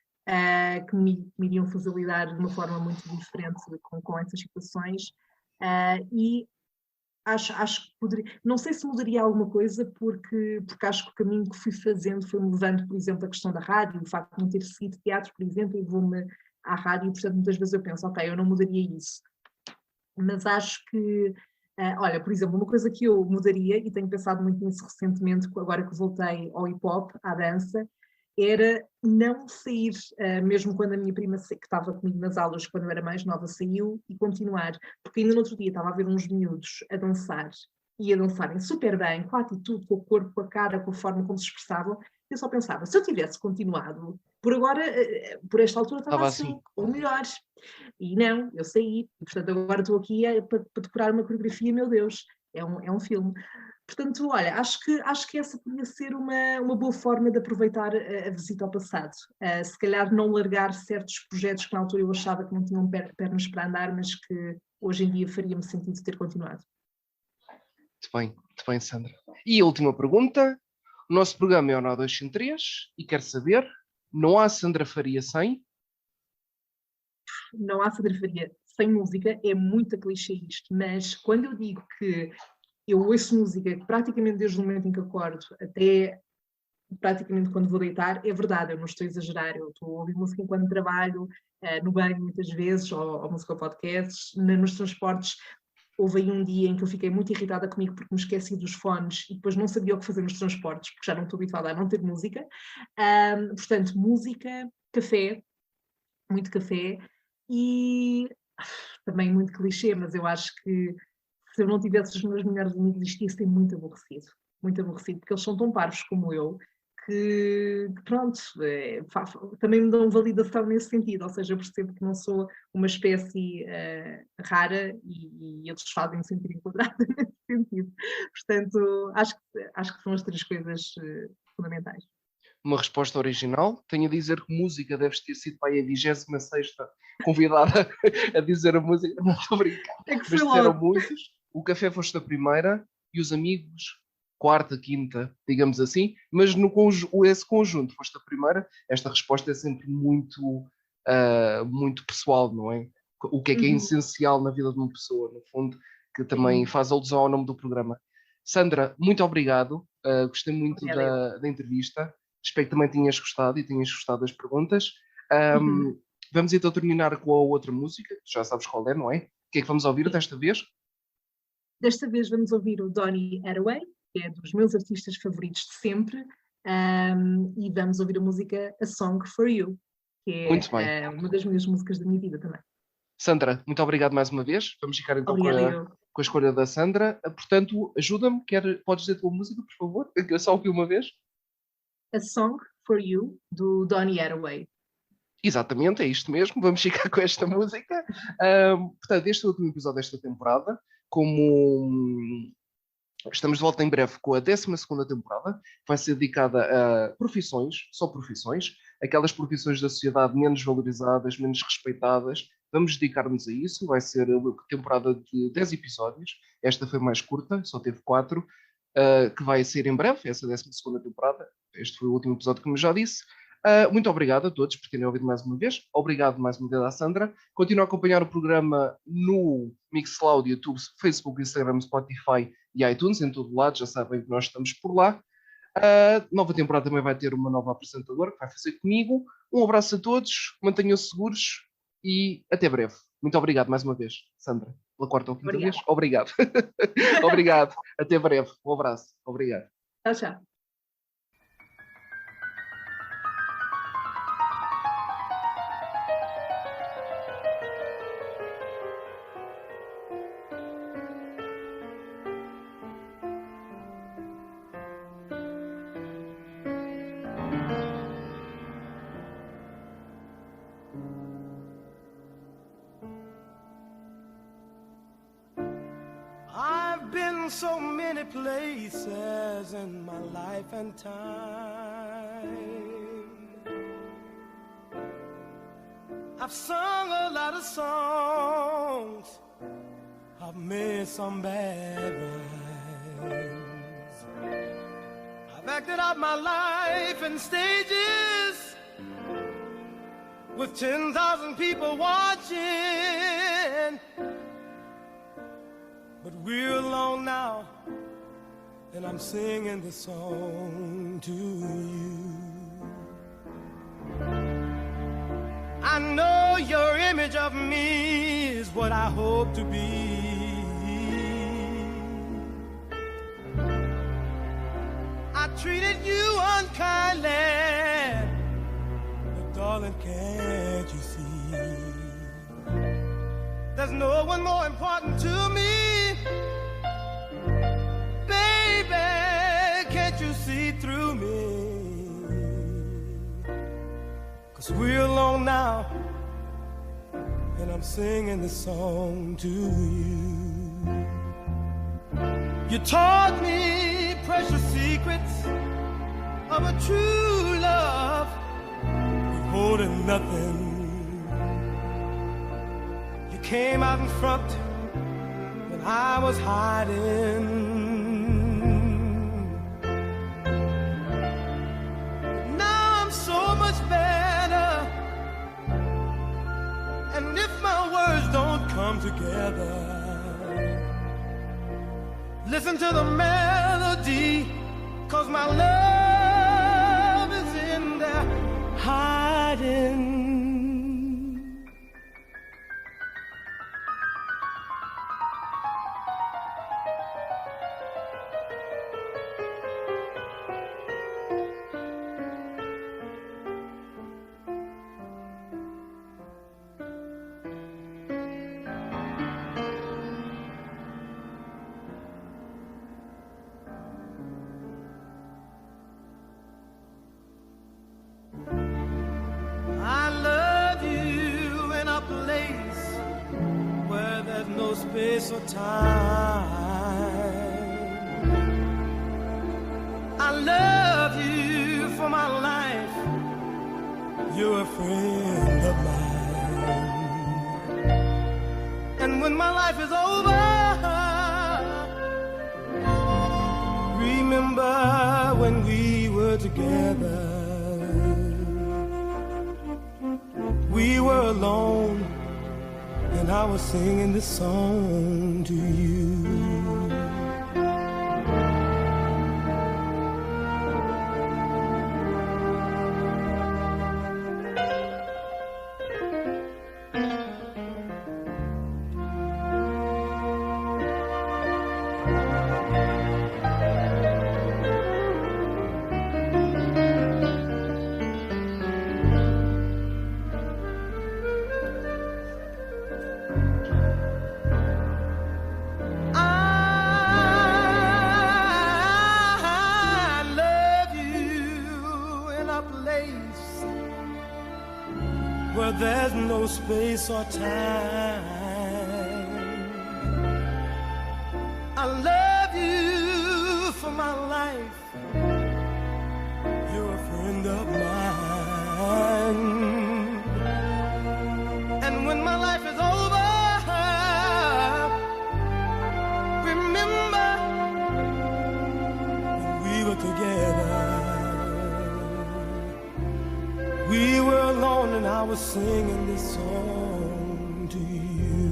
que me iriam fazer lidar de uma forma muito diferente com essas situações, e acho que poderia, não sei se mudaria alguma coisa, porque acho que o caminho que fui fazendo foi-me levando, por exemplo, a questão da rádio, o facto de não ter seguido teatro, por exemplo, e vou-me à rádio, portanto muitas vezes eu penso, eu não mudaria isso, mas acho que, olha, por exemplo, uma coisa que eu mudaria, e tenho pensado muito nisso recentemente, agora que voltei ao hip-hop, à dança, era não sair, mesmo quando a minha prima, que estava comigo nas aulas, quando eu era mais nova, saiu, e continuar. Porque ainda no outro dia estava a ver uns miúdos a dançar, e a dançarem super bem, com a atitude, com o corpo, com a cara, com a forma como se expressavam. Eu só pensava, se eu tivesse continuado, por agora, por esta altura estava assim, ou melhor. E não, eu saí, e portanto agora estou aqui para decorar uma coreografia, meu Deus, é um filme. Portanto, olha, acho que essa podia ser uma boa forma de aproveitar a visita ao passado. Se calhar não largar certos projetos que na altura eu achava que não tinham pernas para andar, mas que hoje em dia faria-me sentido ter continuado. Muito bem, Sandra. E a última pergunta. O nosso programa é o Nó 203 e quero saber, não há Sandra Faria sem? Não há Sandra Faria sem música, é muito clichê isto, mas quando eu digo que eu ouço música praticamente desde o momento em que acordo até praticamente quando vou deitar, é verdade, eu não estou a exagerar, eu estou a ouvir música enquanto trabalho, no banho muitas vezes, ou música ou podcasts, nos transportes. Houve aí um dia em que eu fiquei muito irritada comigo porque me esqueci dos fones e depois não sabia o que fazer nos transportes, porque já não estou habituada a não ter música. Portanto, música, café, muito café e também muito clichê, mas eu acho que se eu não tivesse os meus melhores amigos, isto ia ser muito aborrecido, porque eles são tão parvos como eu, que pronto, também me dão validação nesse sentido, ou seja, eu percebo que não sou uma espécie rara e eles fazem-me sentir enquadrada nesse sentido. Portanto, acho que são as três coisas fundamentais. Uma resposta original. Tenho a dizer que música deves ter sido para aí a 26ª convidada a dizer a música. Não estou a brincar. É que mas disseram muitos. O café foste a primeira e os amigos, quarta, quinta, digamos assim. Mas esse conjunto foste a primeira. Esta resposta é sempre muito pessoal, não é? O que é essencial na vida de uma pessoa, no fundo, que também faz alusão ao nome do programa. Sandra, muito obrigado. Gostei muito da entrevista. Espero que também tenhas gostado e tenhas gostado das perguntas. Vamos então terminar com a outra música, que já sabes qual é, não é? O que é que vamos ouvir desta vez? Desta vez vamos ouvir o Donny Hathaway, que é dos meus artistas favoritos de sempre, e vamos ouvir a música A Song for You, que é uma das minhas músicas da minha vida também. Sandra, muito obrigado mais uma vez. Vamos ficar então com a escolha da Sandra. Portanto, ajuda-me, podes dizer a tua música, por favor? Eu só ouvi uma vez. A Song for You, do Donny Hathaway. Exatamente, é isto mesmo. Vamos ficar com esta música. Portanto, este é o último episódio desta temporada. Como estamos de volta em breve com a 12ª temporada, que vai ser dedicada a profissões, só profissões, aquelas profissões da sociedade menos valorizadas, menos respeitadas. Vamos dedicar-nos a isso. Vai ser a temporada de 10 episódios. Esta foi mais curta, só teve 4. que vai sair em breve, essa 12ª temporada. Este foi o último episódio, como eu já disse. Muito obrigado a todos por terem ouvido mais uma vez. Obrigado mais uma vez à Sandra. Continuo a acompanhar o programa no Mixcloud, YouTube, Facebook, Instagram, Spotify e iTunes, em todo lado. Já sabem que nós estamos por lá. A nova temporada também vai ter uma nova apresentadora que vai fazer comigo. Um abraço a todos, mantenham-se seguros e até breve. Muito obrigado mais uma vez, Sandra. Pela quarta ou quinta vez. Obrigado. Obrigado. Até breve. Um abraço. Obrigado. Tchau, tchau. I've been so many places in my life and time. I've sung a lot of songs, I've made some bad rhymes. I've acted out my life in stages with 10,000 people watching. But we're alone now, and I'm singing this song to you. I know your image of me is what I hope to be. I treated you unkindly, but darling, can't you see? There's no one more important to me. Can't you see through me? 'Cause we're alone now, and I'm singing this song to you. You taught me precious secrets of a true love, withholding nothing. You came out in front when I was hiding. And if my words don't come together, listen to the melody, 'cause my love is in there hiding. Space or time. I love you for my life. You're a friend of mine. And when my life is over, remember when we were together. We were alone, and I was singing this song to you. There's no space or time. I love you for my life. You're a friend of mine. And when my life is over, remember were together. We were alone and I was singing this song to you.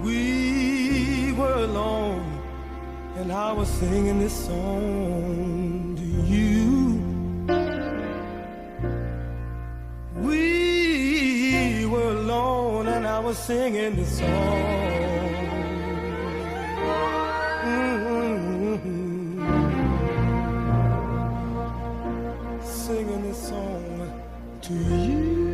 We were alone and I was singing this song to you. We were alone and I was singing this song. Singing this song to you.